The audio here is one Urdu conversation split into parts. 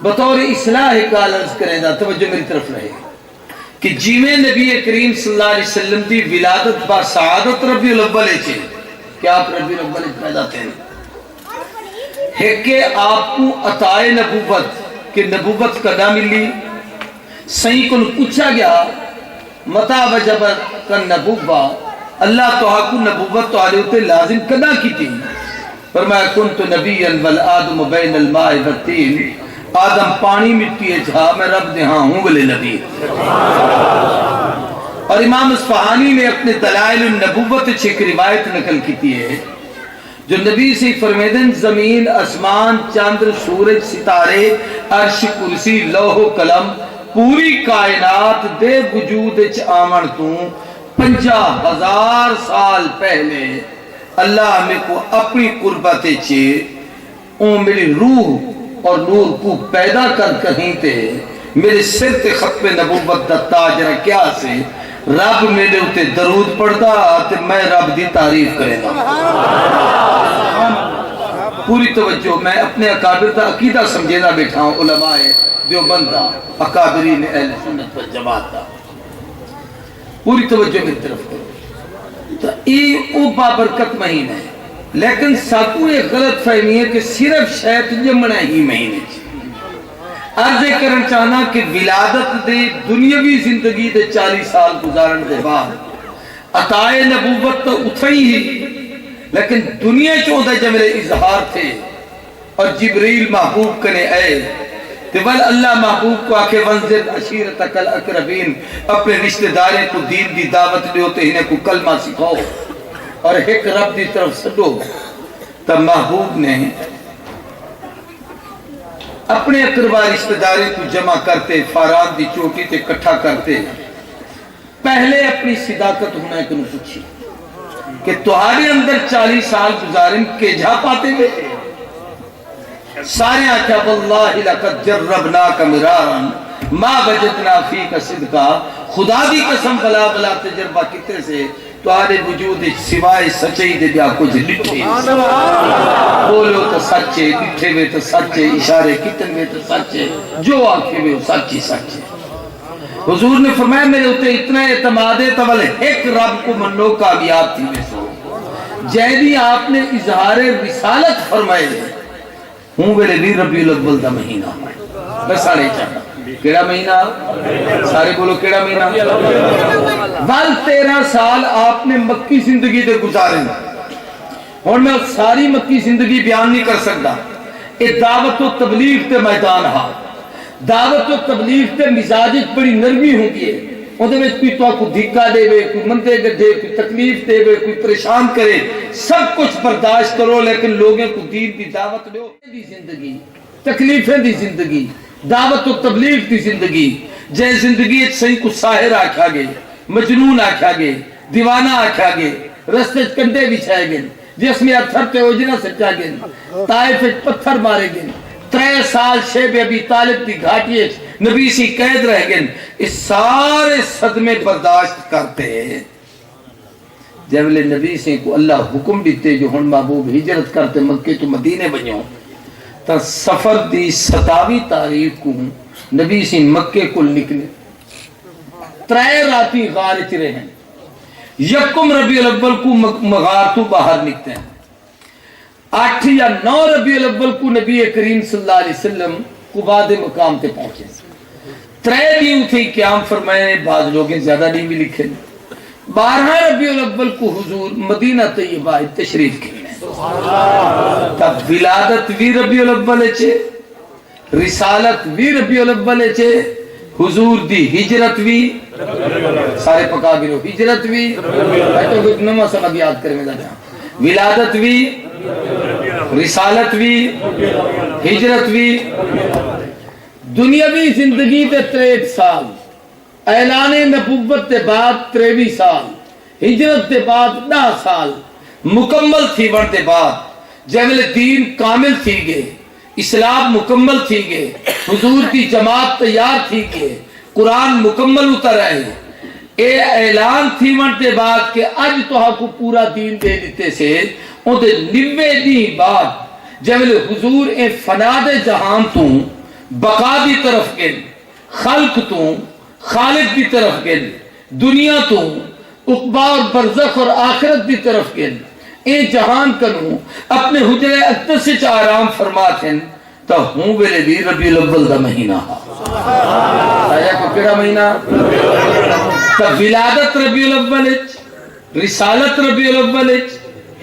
بطور اصلاح کال عرض کریں دا توجہ میری طرف رہے کہ جیویں نبی کریم صلی اللہ علیہ وسلم دی ولادت با سعادت ربیع الاول چھے کہ آپ ربیع الاول پیدا تھے ہے کہ آپ کو عطائے نبوت کہ نبوت کدا ملی صحیح کن پوچھا گیا متا وجب کن نبوہ اللہ تو کو نبوت تو علیہ لازم کدا کی تھی فرمایا کنت نبیا والآدم بین الماء والتین آدم پانی مٹی ہے جہاں میں رب دے ہاں ہوں بلے نبی اور امام اصفہانی نے اپنے دلائل النبوت چھک روایت نقل کی ہے جو نبی سے فرمیدن زمین اسمان چاندر سورج ستارے عرش کرسی لوح و قلم پوری کائنات دے وجود آمن تو 50,000 سال پہلے اللہ میں کو اپنی قربت چھے اون میری روح اور نور کو پیدا کر کہیں تے میرے سر تے ختم نبوت دا تاجرہ کیا سے رب میرے اتے درود پڑھتا تے میں رب دی تعریف کرے دا پوری توجہ میں اپنے اکابر دا عقیدہ سمجھے دا بیٹھا ہوں علماء دیوبند دا اکابرین اہل سنت والجماعت دا پوری توجہ میری طرف کرو تو یہ او بابرکت مہینہ ہے لیکن ساتوں ایک غلط فہمی ہے کہ صرف شیط جمنا ہی مہینے عرض کرن چاہنا کہ ولادت دے دنیاوی زندگی دے 40 سال گزارن دے بعد عطائے نبوت تو اتھائی ہی لیکن دنیا چودہ جملے اظہار تھے اور جبریل محبوب کنے آئے تو ول اللہ محبوب کو آکے ونزل عشیرتک الاقربین اپنے رشتہ دارے کو دین دی دعوت دے ہوتے انہیں کو کلمہ سکھاؤ اور ایک رب دی طرف سڈو تب محبوب نے اپنے اقربا رشتہ دارے کو جمع کرتے فاران دی چوٹی تے کٹھا کرتے پہلے اپنی صداقت ہونا کنو پوچھی کہ تمہارے اندر 40 سال گزارن کے جا پاتے ہوئے سارے آکھا واللہ لقد جربناک مرارا ما وجدنا فیک صدقا خدا دی قسم بلا بلا تجربہ کتے سے تمہارے وجود سوائے سچائی دے بیا کچھ لٹھے بولو تو سچے لٹھے ہوئے تو سچے اشارے کتن ہوئے تو سچے جو آنکھیں ہوئے سچی سچے حضور نے فرمایا میرے ہوتے اتنا اعتماد ہے تو ایک رب کو منو کامیاب تھی میں سو جیدی آپ نے اظہار رسالت فرمائے ہوں میرے بھی ربیع الاول دا مہینہ بس ساڑھے چاہتا کیڑا مہینہ سارے بولو کیڑا مہینہ بل 13 سال آپ نے مکی زندگی دے گزارے اور میں ساری مکی زندگی بیان نہیں کر سکتا یہ دعوت و تبلیغ تے میدان ہا دعوت و تبلیغ تے مزاج بڑی نرمی ہوگی ہے اندھے میں کوئی تو کو دھکا دے وے کوئی مندے گڈھے کوئی تکلیف دے وے کوئی پریشان کرے سب کچھ برداشت کرو لیکن لوگوں کو دین دی دعوت دو دی زندگی تکلیفیں دی زندگی دعوت و تبلیغ دی زندگی جے زندگی صحیح کو ساحر آکھا گے مجنون آکھا گے دیوانہ آکھا گے رستے کنڈے بچھائے گے جس میں اتھر تے اوجنا سچا گے طائف پتھر مارے گے 3 سال شیب ابی طالب دی گھاٹی نبی سی قید رہ گئے اس سارے صدمے برداشت کرتے ہیں جب لے نبی سے کو اللہ حکم دیتے جو ہن محبوب ہجرت کرتے مکے تو مدینے بنیوں تا سفر دی 27 تاریخ کو نبی سے مکے کو نکلے 3 راتی غار چ رہے ہیں یکم ربیع الاول کو مغار تو باہر نکلتے ہیں 8 یا 9 ربیع الاول کو نبی کریم صلی اللہ علیہ وسلم قباء دے مقام تے پہنچے 3 دن تھے قیام فرمائے بعض لوگیں زیادہ نہیں بھی لکھے 12 ربیع الاول کو حضور مدینہ طیبہ تشریف کیے تب ولادت بھی ربیع الاول چھے رسالت بھی ربیع الاول چھے حضور دی ہجرت بھی سارے پکا گرو ہجرت بھی تو نمہ سبق یاد کریں گا ولادت بھی رسالت بھی ہجرت بھی دنیاوی زندگی تے 63 سال اعلان نبوت تے بعد 23 سال ہجرت تے بعد 10 سال مکمل تھی ورد بعد جمل دین کامل تھی گئے اسلام مکمل تھی گئے حضور کی جماعت تیار تھی گئے قرآن مکمل اتر آئے اے اعلان تھی ورد بعد کہ اج تو ہاں کو پورا دین دے دیتے سے ان دے 90 دی بعد جمل حضور اے فناد جہان تو بقا دی طرف گن خلق تو خالق دی طرف گن دنیا تو عقبہ اور برزخ اور آخرت دی طرف گن اے جہان کنو اپنے حجرے اقدس سے آرام فرمات ہیں تا ہوں بلے دی ربیع الاول دا مہینہ آیا کو کیڑا مہینہ تا ولادت ربیع الاول رسالت ربیع الاول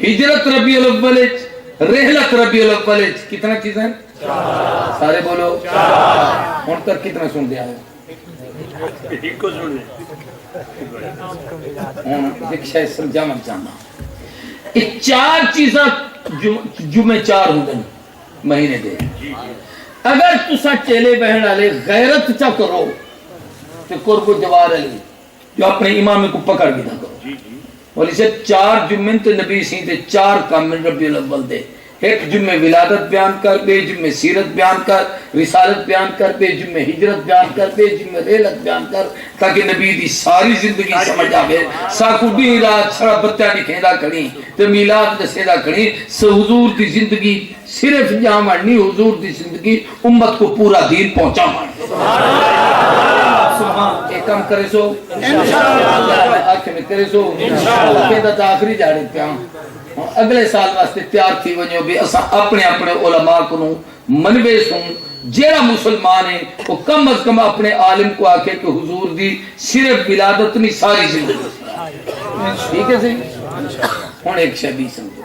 ہجرت ربیع الاول رحلت ربیع الاول کتنا چیز ہیں سارے بولو ہون کر کتنا سن دیا ہے ایک کو سن دیا ایک شاید سمجھامت جانا یہ چار چیزاں جمعے چار ہوں گے مہینے دے اگر تسا چیلے بہن آلے غیرت چا کرو تو قرب و جوار علی جو اپنے امام کو پکڑ گیا کرو اور اسے چار جمعے تو نبی سین دے چار کام من ربیع الاول دے ایک جمعے ولادت بیان کر بے جمعے سیرت بیان کر رسالت بیان کر بے جمعے ہجرت بیان کر بے جمعے ریلت بیان کر تاکہ نبی دی ساری زندگی سمجھ آوے ساکو بھی رات چھڑا بتیاں نکھیندہ کھڑی تو میلاد دسیدہ کھڑی سو حضور دی زندگی صرف جہاں ماننی حضور دی زندگی امت کو پورا دین پہنچا ماننی ایک کام کرے سو انشاءاللہ آنکھ میں کرے سو انشاءاللہ کہتا تا آخری جاڑے پہ اگلے سال واسطے تیار تھی ونجو بھی اسا اپنے اپنے علماء کو منوے سن جیڑا مسلمان ہے وہ کم از کم اپنے عالم کو آکے کہ حضور دی صرف ولادت نہیں ساری زندگی ٹھیک ہے صحیح ہون ایک شبی سمجھو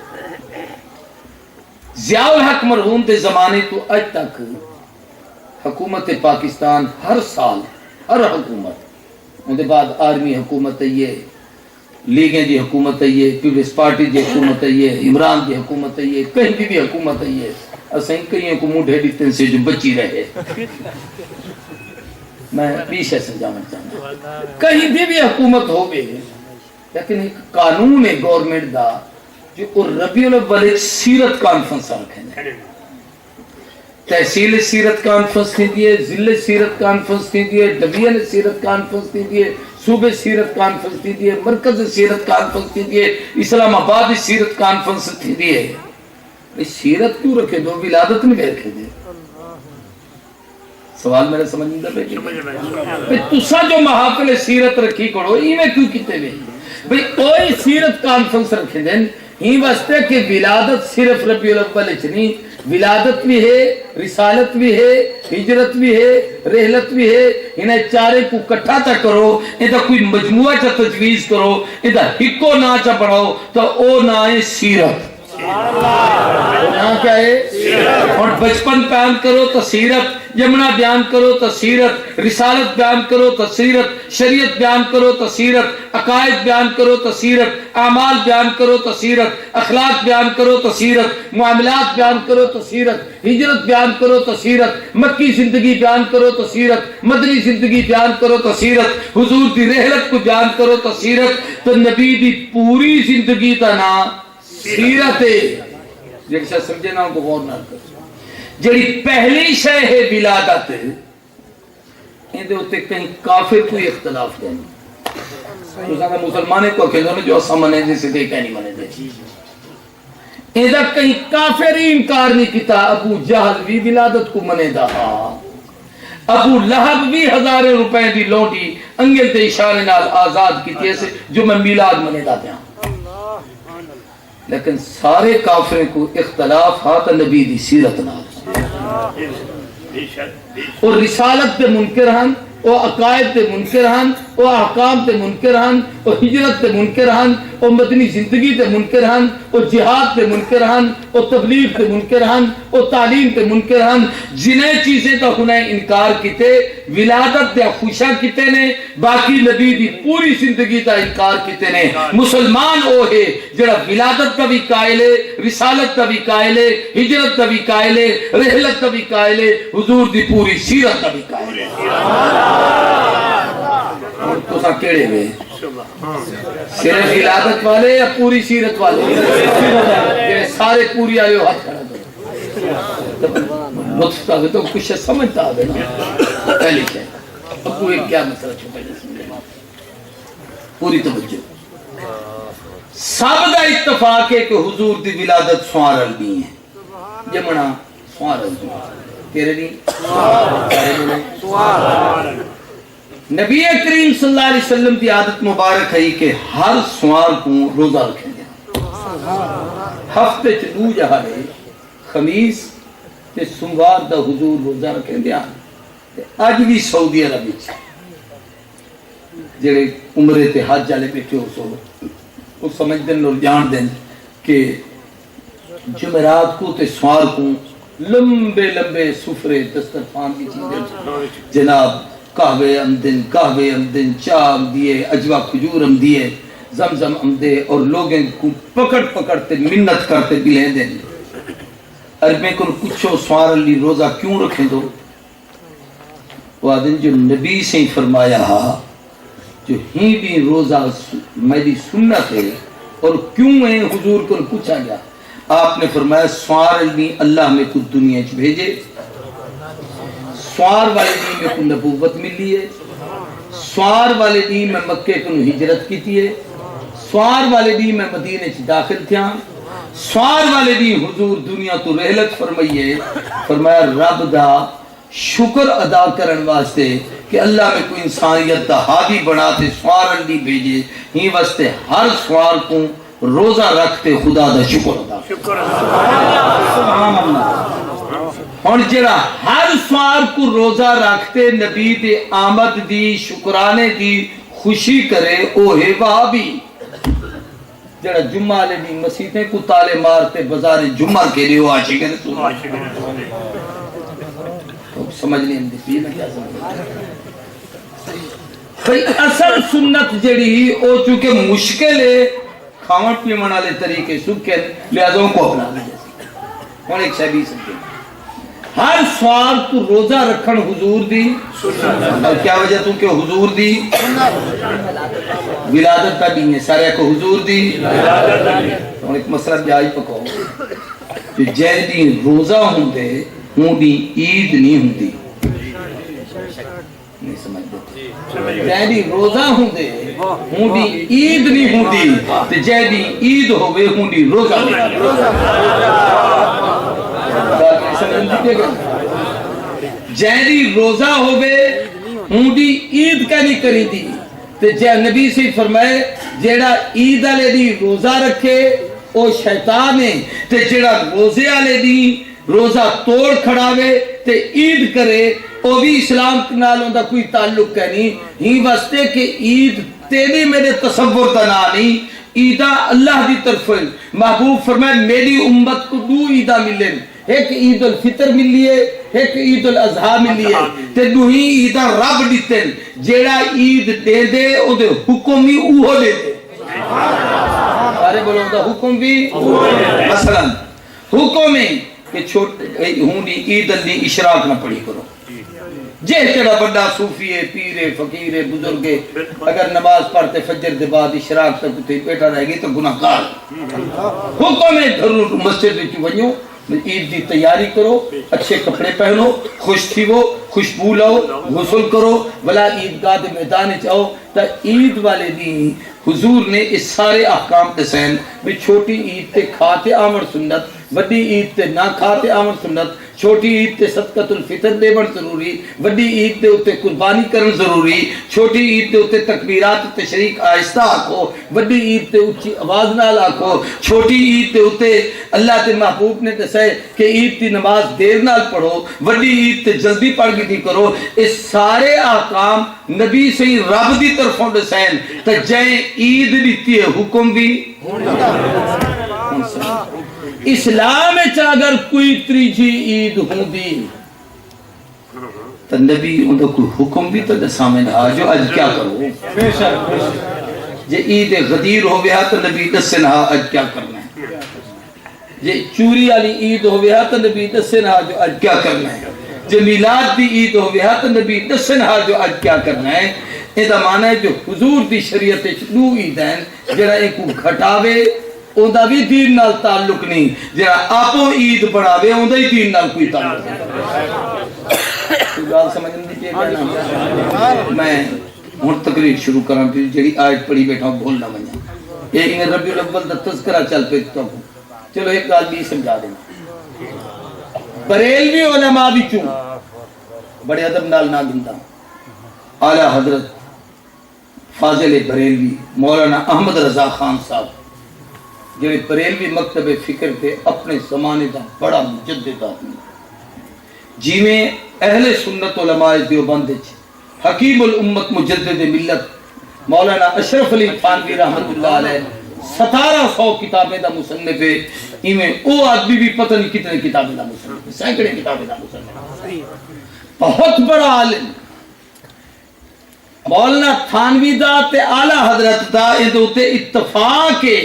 ضیاء الحق مرحوم دے زمانے تو اج تک حکومت پاکستان ہر سال ہر حکومت ان دے بعد آرمی حکومت ہے یہ لیگیں دی حکومت ہے یہ پیپلز پارٹی دی حکومت ہے یہ عمران دی حکومت ہے یہ کہیں بھی حکومت ہے یہ اسیں کہیں کو منہ ڈھیڑی تن سے جو بچی رہے میں پیشے سمجھانا چاہتا کہیں بھی حکومت ہو گئے لیکن ایک قانون ہے گورنمنٹ دا جو ربیع الاول سیرت کانفرنس رکھیں تحصیل سیرت کانفرنس تھی دیئے ضلع سیرت کانفرنس تھی دیئے ڈویژن سیرت کانفرنس تھی دیئے صوبے سیرت کانفرنس تھی دیئے مرکز سیرت کانفرنس تھی دیئے اسلام آباد سیرت کانفرنس تھی دیئے سیرت کیوں رکھے دو ولادت نہیں رکھے دے سوال میرے سمجھنے دا بیٹھے تسا جو محافل سیرت رکھی کرو ہی میں کیوں کتے گئے بھئی کوئی سیرت کانفرنس رکھے دیں ہی واسطے کہ ولادت صرف ربیع الاول نہیں ولادت بھی ہے رسالت بھی ہے ہجرت بھی ہے رحلت بھی ہے انہیں چارے کو کٹھا تا کرو انہیں کوئی مجموعہ چا تجویز کرو انہیں ہکو نا چا پڑھاؤ تو او نا ہے سیرت نا کیا ہے اور بچپن بیان کرو تو سیرت جمنہ بیان کرو تو سیرت رسالت بیان کرو تو سیرت شریعت بیان کرو تو سیرت عقائد بیان کرو تو سیرت اعمال بیان کرو تو سیرت اخلاق بیان کرو تو سیرت معاملات بیان کرو تو سیرت ہجرت بیان کرو تو سیرت مکی زندگی بیان کرو تو سیرت مدنی زندگی بیان کرو تو سیرت حضور دی رحلت کو بیان کرو تو سیرت تو نبی دی پوری زندگی تا نا سیرت ہے جیسے شاید سمجھے نا ان کو غور نہ کرو جڑی پہلی شے ہے ولادت ان دے ہوتے کہیں کافر کوئی اختلاف نہیں تو زیادہ مسلمانے کو کہتے ہیں جو اسا منے جیسے دے کہ نہیں منے دے ان دا کہیں کافر ہی انکار نہیں کیتا ابو جہل بھی ولادت کو منے دا ابو لہب بھی ہزاریں روپے دی لوٹی انگل تے اشارے نال آزاد کی تیسے جو میں میلاد منے دا دیا لیکن سارے کافریں کو اختلاف ہاتھ نبی دی سیرت نال اور رسالت تے منکر ہن او عقائد تے منکر ہن او احکام تے منکر ہن او ہجرت تے منکر ہن او مدنی زندگی تے منکر ہن او جہاد تے منکر ہن او تبلیغ تے منکر ہن او تعلیم تے منکر ہن جنہیں چیزیں تو انہیں انکار کیتے ولادت تے خوشا کیتے نے باقی نبی دی پوری زندگی تا انکار کیتے نے مسلمان او ہے جڑا ولادت کا بھی قائل ہے رسالت کا بھی قائل ہے ہجرت کا بھی قائل ہے رحلت کا بھی قائل ہے حضور دی پوری سیرت کا بھی قائل ہے تو سا کیڑے ہوئے صرف ولادت والے یا پوری سیرت والے سارے پوری آئے ہو ہاتھ کھڑا دو لطف تا تو کچھ سمجھتا آگے نا پہلی کیا اب کوئی کیا مسئلہ چھو پہلے سمجھے پوری توجہ سب دا اتفاق ہے کہ حضور دی ولادت سوارل بھی ہیں جمنا سوارل بھی تیرے نہیں نبی کریم صلی اللہ علیہ وسلم کی عادت مبارک ہے کہ ہر سوار کو روزہ رکھیں گے ہفتے چ جہاں خمیس تے سوموار دا حضور روزہ رکھیں گے اج بھی سعودی عرب جڑے عمرے تے حج والے بیٹھے ہو سو وہ سمجھتے ہیں اور جان دیں کہ جمعرات کو تے سوار کو لمبے لمبے سفرے دسترخوان کی چیزیں جناب قہوے امدن چاہ دیے اجوا کھجور ام دیے زمزم ام دے اور لوگیں کو پکڑتے منت کرتے بلیں دیں عربیں کو کچھو سوار لی روزہ کیوں رکھیں دو وہ آدم جو نبی سے فرمایا جو ہی بھی روزہ میری سنت ہے اور کیوں ہے حضور کو پوچھا گیا آپ نے فرمایا سوار لی اللہ میں کچھ دنیا چ بھیجے سوار والے دین میں کو نبوت ملی ہے سوار والے دین میں مکے کو ہجرت کی ہے سوار والے دین میں مدینے چ داخل تھیا سوار والے دین حضور دنیا تو رحلت فرمائیے فرمایا رب دا شکر ادا کرن واسطے کہ اللہ میں کوئی انسانیت دا ہادی بناتے سوار دی بھیجے ہی واسطے ہر سوار کو روزہ رکھتے خدا دا شکر ادا سبحان اللہ اور جڑا ہر سوار کو روزہ رکھتے نبی دے آمد دی شکرانے دی خوشی کرے او ہے وہابی جڑا جمعہ لے دی مسیحیں کو تالے مارتے بازار جمعہ کے لیے وہ عاشق ہے سمجھ نہیں اندھی میں کیا سمجھ اصل سنت جڑی او چونکہ مشکل ہے کھاون پیون والے طریقے سکھے لہذا کو اپنا لے ہن ایک شے بھی سمجھے ہر سوال تو روزہ رکھن حضور دی اور کیا وجہ تو کہ حضور دی ولادت کا بھی ہے سارے کو حضور دی اور ایک مسئلہ جائز پکاؤ جو جے دی روزہ ہوندے ہوں دی عید نہیں ہوندی نہیں سمجھ دے جے دی روزہ ہوندے ہوں دی عید نہیں ہوندی تے جے دی عید ہوے ہوں دی روزہ جیری روزہ ہوئے ہوں دی عید کا نہیں کری دی تے جے نبی سے فرمائے جیڑا عید والے دی روزہ رکھے او شیطان ہے تے جیڑا روزے والے دی روزہ توڑ کھڑاوے تے عید کرے او بھی اسلام نال اوندا کوئی تعلق نہیں ہی واسطے کہ عید تیری میرے تصور دا نہ نہیں عیدہ اللہ دی طرف محبوب فرمائے میری امت کو دو عیدہ ملیں ایک عید الفطر ملی ہے ایک عید الاضحیٰ ملی ہے تے دوہی عیدہ رب دیتے جیڑا عید دے دے او دے حکم بھی اوہ دے دے سارے بولو دا حکم بھی مثلا حکم ہے کہ چھوٹے ہوں دی عید دی اشراق نہ پڑھی کرو جے تیرا بڑا صوفی ہے پیر ہے فقیر ہے بزرگ ہے اگر نماز پڑھتے فجر دے بعد اشراق تک تے بیٹھا رہے گی تو گناہ گار حکم ہے ضرور مسجد وچ ونجو عید دی تیاری کرو اچھے کپڑے پہنو خوش تھی وہ خوشبو لاؤ غسل کرو بلا عیدگاہ دے میدان چاہو تا عید والے دین حضور نے اس سارے احکام دسین بھی چھوٹی عید تے کھاتے آمر سنت بڑی عید تے نہ کھاتے آمر سنت چھوٹی عید تے صدقۃ الفطر دیون ضروری بڑی عید تے اتے قربانی کرن ضروری چھوٹی عید تے اتے تکبیرات تشریق آہستہ آکھو بڑی عید تے اچھی آواز نال آکھو چھوٹی عید تے اتے اللہ تے محبوب نے دسے کہ عید کی نماز دیر نال پڑھو بڑی عید تے جلدی پڑھ گئی کرو اس سارے احکام نبی سے رب دی طرفوں دسین تے جے عید دیتی ہے حکم بھی اسلام اگر کوئی تریجی عید ہوں دی تو نبی ان کو کوئی حکم بھی تو سامنے جو اج کیا کرو جے عید غدیر ہو گیا تو نبی دسن اج کیا کرنا ہے جے چوری والی عید ہو گیا تو نبی دسن جو اج کیا کرنا ہے جے میلاد دی عید ہو گیا تو نبی دسن جو اج کیا کرنا ہے یہ معنی ہے جو حضور دی شریعت دو عید ہیں جڑا ایک کو گھٹاوے اوندا بھی دین نال تعلق نہیں جڑا آپو عید بڑھاوے اوندا ہی دین نال کوئی تعلق نہیں تو گال سمجھن دی کہ کہنا میں ہن تقریر شروع کراں پھر جڑی آیت پڑھی بیٹھا بھول نہ ونجا یہ ربیع الاول دا تذکرہ چل پے تو چلو ایک گل بھی سمجھا دیں بریلوی علماء بھی چوں بڑے ادب نال نہ گندا اعلی حضرت فاضل بریلوی مولانا احمد رضا خان صاحب جڑے بریلوی مکتب فکر تھے اپنے زمانے دا بڑا مجدد آدمی جی میں اہل سنت علماء دیوبند حکیم الامت مجدد ملت مولانا اشرف علی تھانوی رحمت اللہ علیہ 1700 کتابیں دا مصنف ہے ایمیں او آدمی بھی پتہ نہیں کتنے کتابیں دا مصنف ہے سینکڑے کتابیں دا مصنف ہے بہت بڑا عالم مولانا تھانوی دا تے اعلی حضرت دا ادوتے اتفاق ہے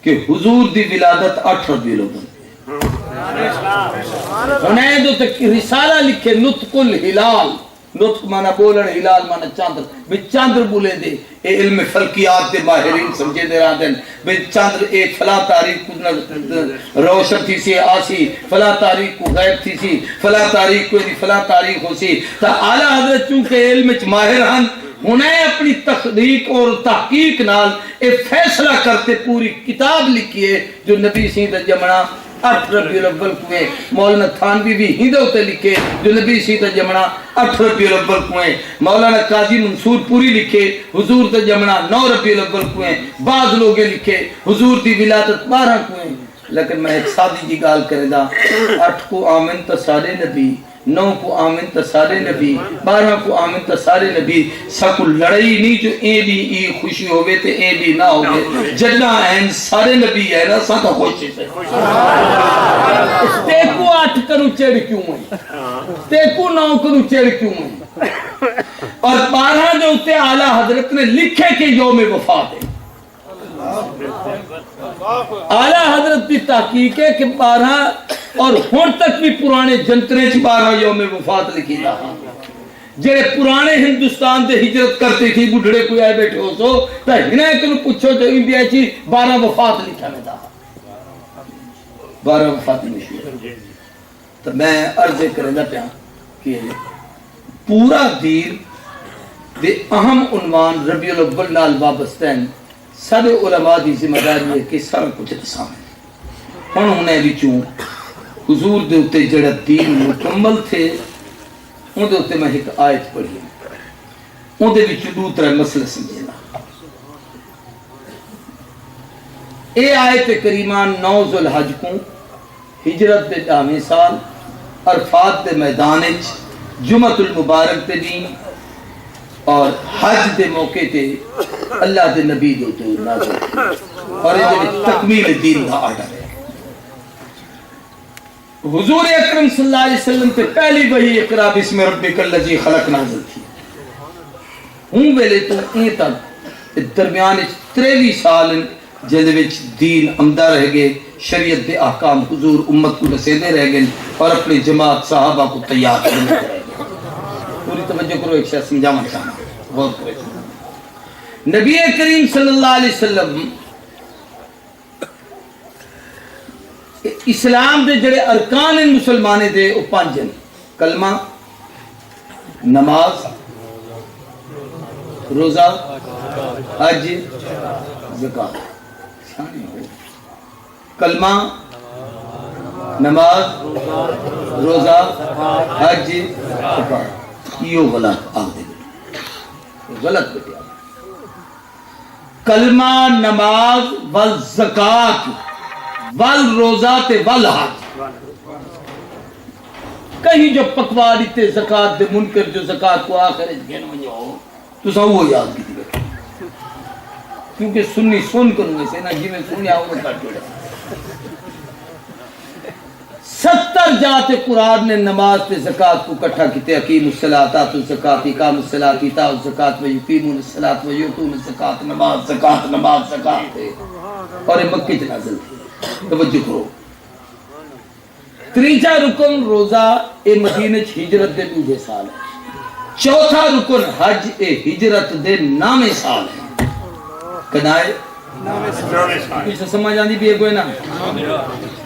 کہ حضور دی ولادت 8 ربیع الاول انہیں دو تے رسالہ لکھے نطق الہلال نطق مانا بولن ہلال مانا چاندر بھی چاندر بولے دے اے علم فلکیات دے ماہرین سمجھے دے رہا دن بھی چاندر ایک فلا تاریخ کو روشن تھی سی آسی فلا تاریخ کو غیب تھی سی فلا تاریخ کو فلا تاریخ ہو سی تا اعلیٰ حضرت چونکہ علم ماہر ہن انہیں اپنی تحقیق اور تحقیق نال ایک فیصلہ کرتے پوری کتاب لکھی ہے جو نبی سیدہ جمعہ 8 ربیع الاول کو مولانا تھانوی بھی ہندو تے لکھے جو نبی سیدہ جمعہ 8 ربیع الاول کو مولانا قاضی منصور پوری لکھے حضور تے جمعہ 9 ربیع الاول کو بعض لوگے لکھے حضور دی ولادت 12 کو لیکن میں ایک سادی جی گال کرے دا 8 کو آمن تا سارے نبی 9 کو آمن تا سارے نبی 12 کو آمن تا سارے نبی سکو لڑائی نہیں جو اے بھی ای خوشی ہوئے تے اے بھی نہ ہوئے جنہ این سارے نبی ہے نا ساتھ خوشی سے تیکو 8 کرو چڑھ کیوں ہوئی تیکو 9 کرو چڑھ کیوں ہوئی اور 12 جو اتے اعلیٰ حضرت نے لکھے کہ یوم وفات ہے اعلیٰ حضرت کی تحقیق ہے کہ 12 اور ہون تک بھی پرانے جنترے 12 یوم وفات لکھی رہا جڑے پرانے ہندوستان دے ہجرت کرتے تھی بڑھڑے کوئی آئے بیٹھے ہو سو تو ہنائے کنو پوچھو جو انڈیا چی 12 وفات لکھا میں دا 12 وفات مشہور تو میں عرض کریں دا پیا کہ پورا دیر دے اہم عنوان ربیع الاول نال وابستین سارے علماء دی ذمہ داری ہے کہ سارا کچھ سامنے انہیں بھی چون حضور دے اتے جڑا دین مکمل تھے ان دے اتے میں ایک آیت پڑھی ان دے بھی چلو ترہ مسئلہ سمجھنا اے آیت کریمان 9 ذوالحج کو ہجرت دے 10ویں سال عرفات دے میدان جمعۃ المبارک دے دین اور حج دے موقع تے اللہ دے نبی دے تو نازل اور یہ تکمیل دین کا آرڈر ہے حضور اکرم صلی اللہ علیہ وسلم تے پہلی وحی اقرا بسم ربک الذی خلق نازل تھی ہوں ویلے تو این تک درمیان 23 سال جہدے وچ دین عمدہ رہ گئے شریعت دے احکام حضور امت کو رسیدے رہ گئے اور اپنی جماعت صحابہ کو تیار کرنے رہ گئے پوری توجہ کرو ایک شاید سمجھانا چاہنا غور کرو نبی کریم صلی اللہ علیہ وسلم اسلام دے جڑے ارکان مسلمانے دے او 5 ہیں کلمہ نماز روزہ حج زکات کلمہ نماز روزہ حج زکات یہ غلط آگ دے غلط بیٹے کلمہ نماز والزکات والروزات والحج کہیں جو پکواری تے زکات دے منکر جو زکات کو آخر گھن ونجو تو سا وہ یاد کی تھی کیونکہ سنی سن کرنے سے نا جی میں سنی آؤں میں کٹ جوڑا 70 جات قرآن نے نماز تے زکات کو کٹھا کیتے اقیم الصلاۃ آتوا الزکات اقام الصلاۃ ایتاء الزکات و یقیمون الصلاۃ و یؤتون الزکات نماز زکات اور مکے چ نازل تھی توجہ کرو تیجا رکن روزہ اے مدینہ ہجرت دے 2 سال ہے چوتھا رکن حج اے ہجرت دے 9 سال ہے کدائے 9 سال اسے سمجھ آندی بھی ہے کوئی نا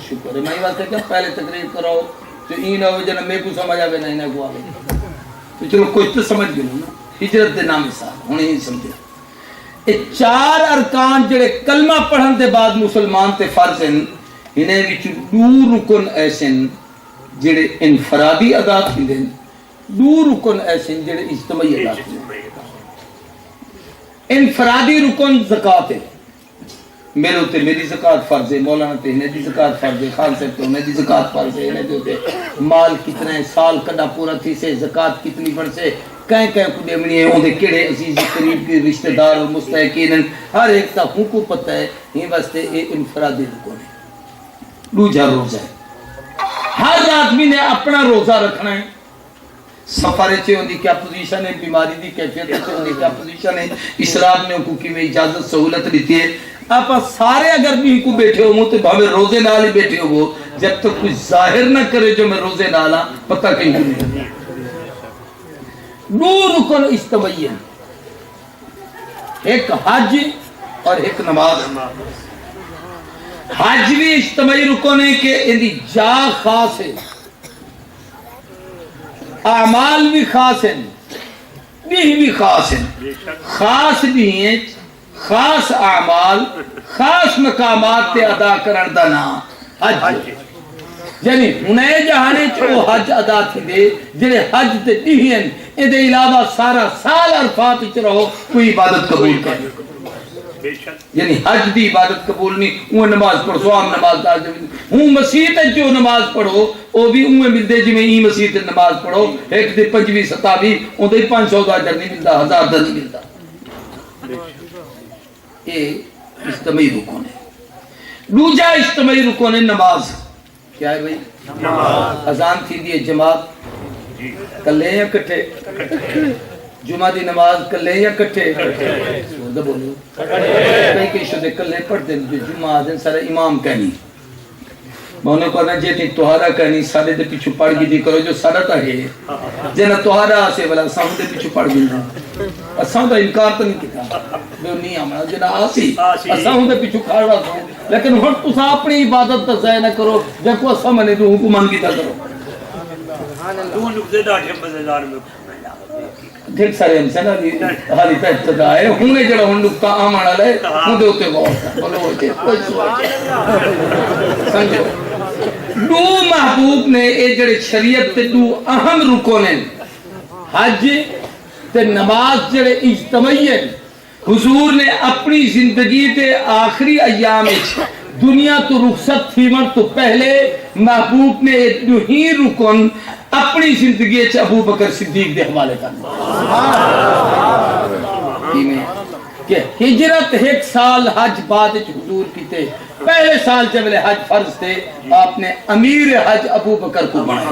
شکر ہے میں واسطے کہ پہلے تقریر کرو تو این ہو جنا میں کو سمجھ آوے نہ کو آوے تو چلو کچھ تو سمجھ گئے نا ہجرت دے 9 سال ہن ہی سمجھے اے 4 ارکان جڑے کلمہ پڑھن دے بعد مسلمان تے فرض ہیں انہیں وچ 2 رکن ایسے جڑے انفرادی ادا تھیندے دو رکن ایسے جڑے اجتماعی ادا تھیندے انفرادی رکن زکات ہے میرے تے میری زکات فرض ہے مولانا تے انہیں دی زکات فرض ہے خان صاحب تے انہیں دی زکات فرض ہے انہیں دے مال کتنا ہے سال کدا پورا تھی سے زکات کتنی بن سے کہیں کو دیمنی ہے اون دے کیڑے عزیز قریب کے رشتہ دار اور مستحقین ہر ایک تا کو پتہ ہے یہ واسطے اے انفرادی رکن ہے دوجا روزہ ہے ہر آدمی نے اپنا روزہ رکھنا ہے سفر چے ہوندی کیا پوزیشن ہے بیماری دی کیفیت چے ہوندی کیا پوزیشن ہے اسلام نے کو کی میں اجازت سہولت دیتی ہے آپ سارے اگر بھی کو بیٹھے ہو تو بھاوے روزے نال ہی بیٹھے ہو جب تک کچھ ظاہر نہ کرے جو میں روزے نالا پتہ کہیں نہیں دو رکن اجتماعی ہے ایک حج اور ایک نماز حج بھی اجتماعی رکن ہے کہ اندی جا خاص ہے اعمال بھی خاص ہیں بھی خاص ہیں خاص بھی ہیں خاص اعمال خاص مقامات تے ادا کرن دا نام حج یعنی انہیں جہانے چھو حج ادا تھی دے جنہیں حج تے دیہن ادھے علاوہ سارا سال عرفات اچھ رہو کوئی عبادت قبول کرے یعنی حج دی عبادت قبول نہیں وہ نماز پڑھو سوام نماز دا ہوں مسیح تے جو نماز پڑھو وہ بھی انہیں ملتے جی میں ہی مسیح تے نماز پڑھو ایک دے 5 ستاوی ان دے 500 دا اجر نہیں ملتا 1000 دا نہیں ملتا یہ اجتماعی رکن ہے دوجا اجتماعی رکن ہے نماز کیا ہے بھئی اذان تھی دیئے جماعت کلے یا کٹھے جمعہ دی نماز کلے یا کٹھے سوردہ بولو کئی کئی شدے کلے پڑھ دیں جو جمعہ دن سارا امام کہنی میں انہوں کو کہنا جیتی توہارا کہنی سارے دے پیچھو پڑھ گی دی کرو جو سارا تا ہے جینا توہارا آسے والا ساؤں دے پیچھو پڑھ گی دی اساؤں دا انکار تو نہیں کتا جو نہیں آمنا جینا آسی اساؤں دے پیچھو کھاڑ رہا ساؤں لیکن ہر تسا اپنی عبادت تا ضائع نہ کرو جب کو اسا منے تو حکمان کی تا کرو دل سارے ہم سے نا حالی تا ابتدا ہے ہوں نے جڑا ہن نکتا آمانا لے ہوں دے ہوتے غور تھا بولو ہوتے کوئی سوال سمجھو دو محبوب نے اے جڑے شریعت تے دو اہم رکن ہیں حج تے نماز جڑے اجتماعی ہیں حضور نے اپنی زندگی تے آخری ایام دنیا تو رخصت تھی من تو پہلے محبوب نے دو ہی رکن اپنی زندگی ابو بکر صدیق دے حوالے کرنا کہ ہجرت ایک سال حج بعد حضور کی تے پہلے سال جب حج فرض تھے آپ نے امیر حج ابو بکر کو بنایا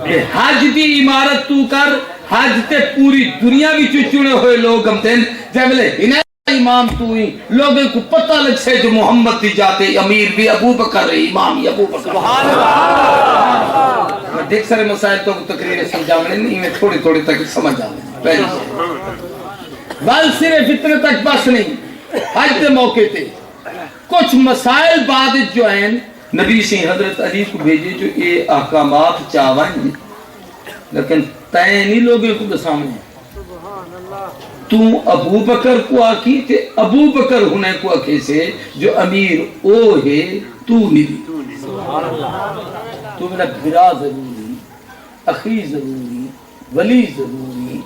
کہ حج دی عمارت تو کر حج تے پوری دنیا بھی چنے ہوئے لوگ ہم تھے جب انہیں امام تو ہی لوگوں کو پتہ لگ سے جو محمد دی جاتے امیر بھی ابو بکر ہے امام ہی ابو بکر میں دیکھ سارے مسائل تو تقریر سمجھاونے نہیں میں تھوڑی تھوڑی تک سمجھ آنے پہلی بل صرف اتنے تک بس نہیں حج دے موقع تے کچھ مسائل بعد جو ہیں نبی سے حضرت علی کو بھیجے جو یہ احکامات چاہوائیں لیکن تین ہی لوگوں کو دسامنے تو ابو بکر کو آکی تے ابو بکر ہونے کو آکے سے جو امیر او ہے تو نہیں تو میرا بھرا ضروری اخی ضروری ولی ضروری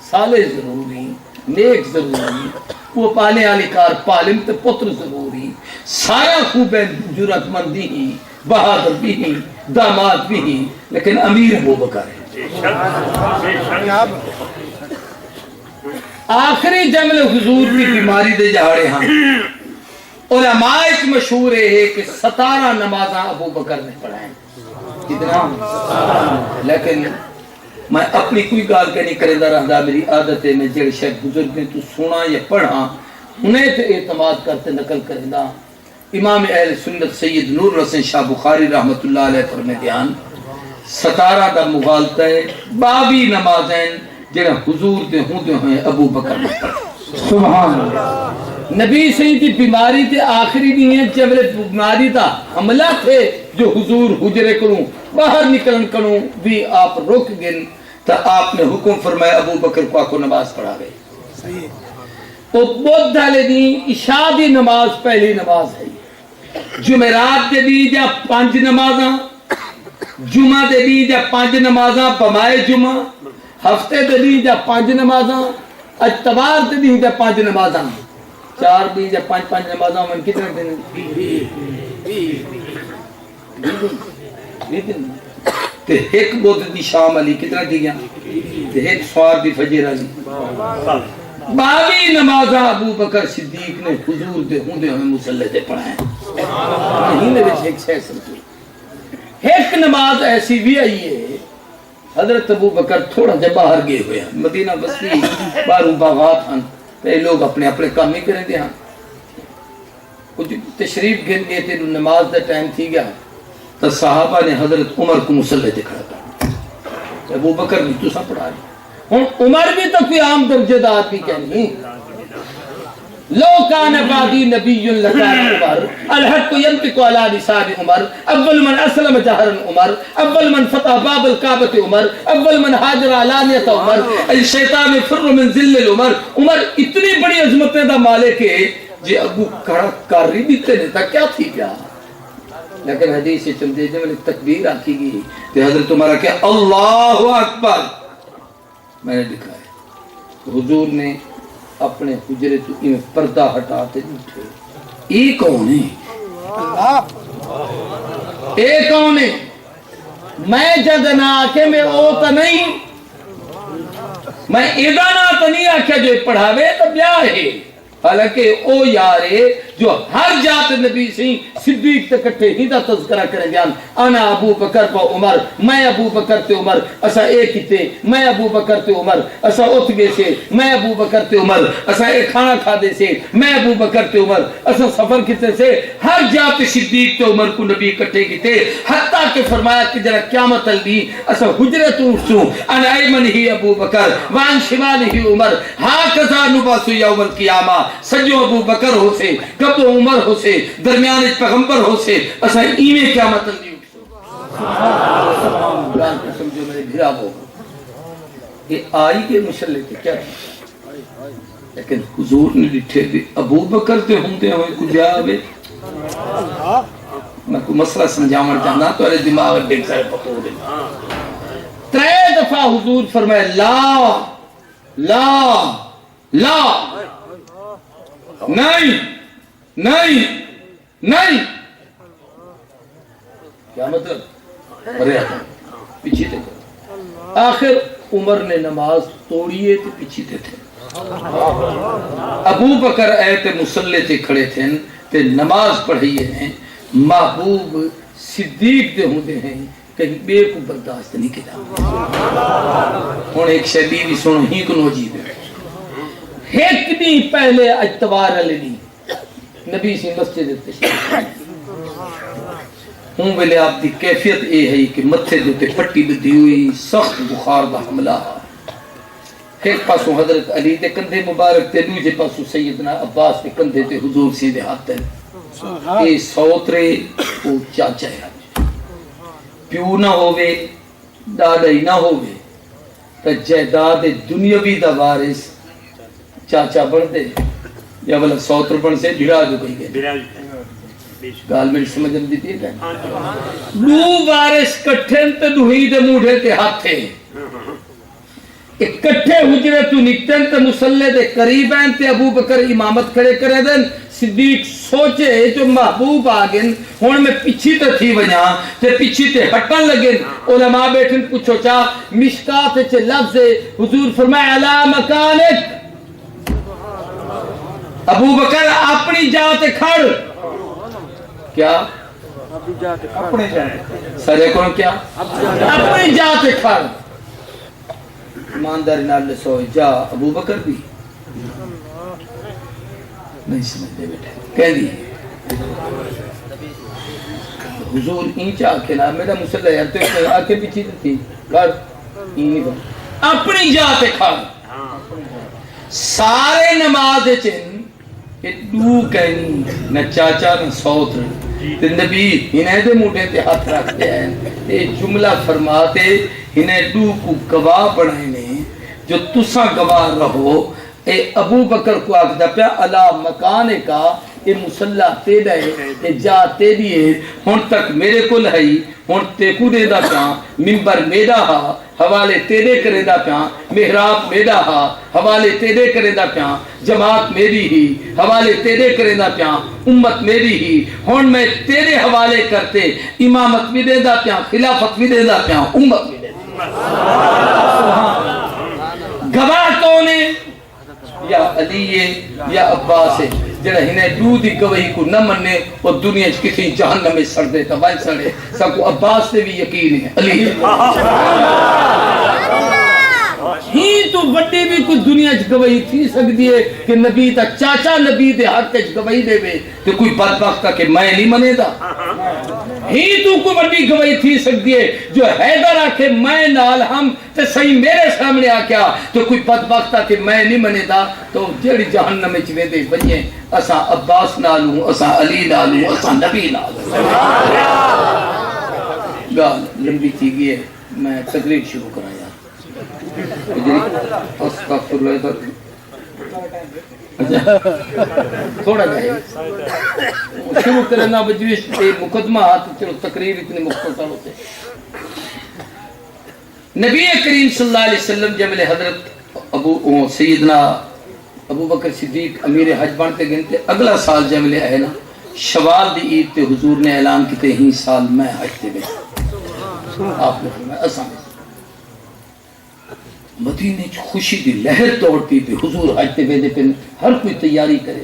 صالح ضروری نیک ضروری وہ پالے آلی کار پالم تے پتر ضروری سارا خوب جرات مندی ہی بہادر بھی ہی داماد بھی ہی لیکن امیر ابو بکر ہے آخری جمل حضور کی بیماری دے جہاڑے ہاں علماء ایک مشہور ہے کہ 17 نمازاں ابو بکر نے پڑھائیں کتنا لیکن میں اپنی کوئی گال کے نہیں کرے دا رہا میری عادت ہے میں جڑے شیخ بزرگ نے تو سنا یا پڑھا انہیں تے اعتماد کرتے نقل کرے دا امام اہل سنت سید نور حسین شاہ بخاری رحمت اللہ علیہ پر میں دھیان 17 دا مغالطہ ہے 22 نمازیں جنہاں حضور دے ہیں ابو بکر نے سبحان اللہ نبی سیدی بیماری تے آخری بھی ہیں جب بیماری تا حملہ تھے جو حضور حجرے کروں باہر نکلن کروں بھی آپ رک گن تا آپ نے حکم فرمایا ابو بکر کو آکو نماز پڑھا گئے تو بود دھالے دی عشاء دی نماز پہلی نماز ہے جمعرات دے دی جا 5 نمازاں جمعہ دے دی جا 5 نمازاں پمائے جمعہ، ہفتے دے دی جا 5 نمازاں، اتوار دے دی جا 5 نمازاں، 4 دی جا 5 نمازاں من کتنے دن؟ 20 دن تے ایک بدھ دی شام علی کتنا دیا تے ایک سوار دی فجر علی 22 نمازاں ابو بکر صدیق نے حضور دے ہوندے ہوئے مصلی تے پڑھائیں نہیں نے وچ ایک شے سمجھو ایک نماز ایسی بھی آئی ہے حضرت ابو بکر تھوڑا جب باہر گئے ہوئے ہیں مدینہ بستی باروں باغات ہیں تے لوگ اپنے اپنے کام ہی کریں دے ہیں کچھ تشریف گھن گئے تھے نماز دا ٹائم تھی گیا تو صحابہ نے حضرت عمر کو مصلی تے کھڑا کر ابو بکر بھی تو سا پڑھا رہی ہوں عمر بھی تو کوئی عام درجہ دا آدمی کہنی لو کان بعدی نبی لکان عمر الحق ينطق على لسان عمر اول من اسلم جہرا عمر اول من فتح باب الکعبۃ عمر اول من ہاجر علانیۃ عمر الشیطان فر من ذل العمر عمر اتنی بڑی عظمتیں دا مالک ہے جی ابو کھڑا کر رہی بھی تے تا کیا تھی گیا لیکن حدیث سے چندے جب میں تکبیر آکی گئی تو حضرت عمر کہ اللہ اکبر میں نے دکھا ہے حضور نے اپنے حجرے تو ان پردہ ہٹاتے اٹھے یہ کون ہے یہ کون ہے میں جدنا کہ میں اوتا نہیں میں ادانا تو نہیں آکھا جو پڑھاوے تو بیاہ ہے حالانکہ او یارے جو ہر جات نبی سی صدیق تے کٹھے ہی دا تذکرہ کریں گیان انا ابو بکر با عمر میں ابو بکر تے عمر اسا ایک ہی تے میں ابو بکر تے عمر اسا اٹھ گئے سے میں ابو بکر تے عمر اسا ایک کھانا کھا دے سے میں ابو بکر تے عمر اسا سفر کیتے سے ہر جات صدیق تے عمر کو نبی کٹھے کیتے حتیٰ کہ فرمایا کہ جرا قیامت الدی اسا حجرت اٹھسوں انا ایمن ہی ابو بکر وان شمال ہی عمر ہاکذا نباسو یوم القیامہ سجو ابو بکر ہو سے کبو عمر ہو سے درمیان پیغمبر ہو سے اسا ایمیں قیامت اندی قرآن کو سمجھو میرے بھرا ہو یہ آئی کے مشلے کے کیا لیکن حضور نے لٹھے بھی ابو بکر تے ہوندے ہوئے کو جاوے میں کوئی مسئلہ سمجھاؤں چاہنا تو ارے دماغ دیکھ سارے پتو دے 3 دفعہ حضور فرمائے لا لا لا نہیں نہیں نہیں کیا مطلب ارے آتا پیچھے تھے آخر عمر نے نماز توڑیے تھے پیچھے تھے ابو بکر ایت مصلی تھے کھڑے تھے تے نماز پڑھئیے ہیں محبوب صدیق دے ہوندے ہیں کہیں بے کو برداشت نہیں کیا ہون ایک شہدی بھی سنو ہی کو نوجی دے ایک نہیں پہلے اتوار علی نبی سی مسجد تشریف ہوں ویلے آپ دی کیفیت اے ہے کہ متھے دیتے پٹی بدھی ہوئی سخت بخار دا حملہ ایک پاسوں حضرت علی دے کندھے مبارک تے دوسرے پاسوں سیدنا عباس دے کندھے تے حضور سیدھے ہاتھ تے اے سوترے او چاچا ہے پیو نہ ہووے دادا ہی نہ ہووے تے جائیداد دنیاوی دا وارث چاچا بڑھ دے یا بلا سوتر بڑھ سے بھیڑا جو کہیں گے گال میں سمجھ ہم دیتی ہے دو وارث کٹھیں تے دوہی دے موڑے تے ہاتھ تھے اکٹھے حجرے تو نکتن تے مسلح دے قریب ہیں تے ابو بکر امامت کھڑے کرے دن صدیق سوچے جو محبوب آگن ہون میں پیچھی تے تھی وجہ تے پیچھی تے ہٹن لگن علماء بیٹھن پوچھو چاہ مشکات چے لفظ حضور فرمائے علا مکانک ابو بکر اپنی جاتے کھڑ کیا اپنی جاتے سرے کون کیا اپنی جاتے کھڑ ایمانداری نال سوئے جا ابو بکر بھی نہیں سمجھتے بیٹھے کہہ دی حضور این چاہ کے نا میرا مسلح ہے تو آکے پیچھے تھی کھڑ اپنی جاتے کھڑ سارے نماز چن کہ دو کہنی نہ چاچا نہ سوتر تے نبی انہیں دے موٹے تے ہاتھ رکھتے ہیں یہ جملہ فرماتے انہیں دو کو گواہ بنائے جو تسا گواہ رہو اے ابو بکر کو آگدہ پیا علا مکانے کا یہ مسلح تیرا ہے، یہ جا تیری ہے، ہن تک میرے کول ہے، ہن تے کو دے دا پیا، منبر میرا ہا حوالے تیرے کرے دا پیا، محراب میرا ہا حوالے تیرے کرے دا پیا، جماعت میری ہی حوالے تیرے کرے دا پیا، امت میری ہی ہن میں تیرے حوالے کرتے امامت بھی دے دا پیا، خلافت بھی دے دا پیا، امت بھی دے دا پیا۔ گواہ کون ہے؟ یا علی ہے یا عباس ہے، جڑا ہنے دو دی گواہی کو نہ منے اور دنیا کسی جہنم میں سڑ دے تباہ سڑے، سب کو عباس سے بھی یقین ہے، علی ہے۔ ہی تو بڑی بھی کوئی دنیا چ گواہی تھی سکتی ہے کہ نبی تا چاچا نبی دے حق چ گواہی دے وے تو کوئی بدبخت کہ میں نہیں منے دا۔ ہی تو کوئی بڑی گواہی تھی سکتی ہے جو حیدر آکھے میں نال ہم تے صحیح میرے سامنے آکیا تو کوئی بدبخت کہ میں نہیں منے دا، تو جڑی جہنم وچ ویندے بنیے اساں عباس نالوں، اساں علی نالوں، اساں نبی نالوں۔ گال لمبی تھی گئی ہے، میں تقریر شروع کرایا۔ تھوڑا جائے شروع کرنا بجوش مقدمہ ہاتھ چلو تقریر اتنے مختصر ہوتے۔ نبی کریم صلی اللہ علیہ وسلم جب حضرت سیدنا ابو بکر صدیق امیر حج بنتے گنتے اگلا سال جب لے آئے نا شوال دی عید تے حضور نے اعلان کیتے ہی سال میں حج تے گئے، آپ نے فرمایا اساں مدینے چ خوشی دی لہر توڑتی پی، حضور حج تے ویندے پن، ہر کوئی تیاری کرے۔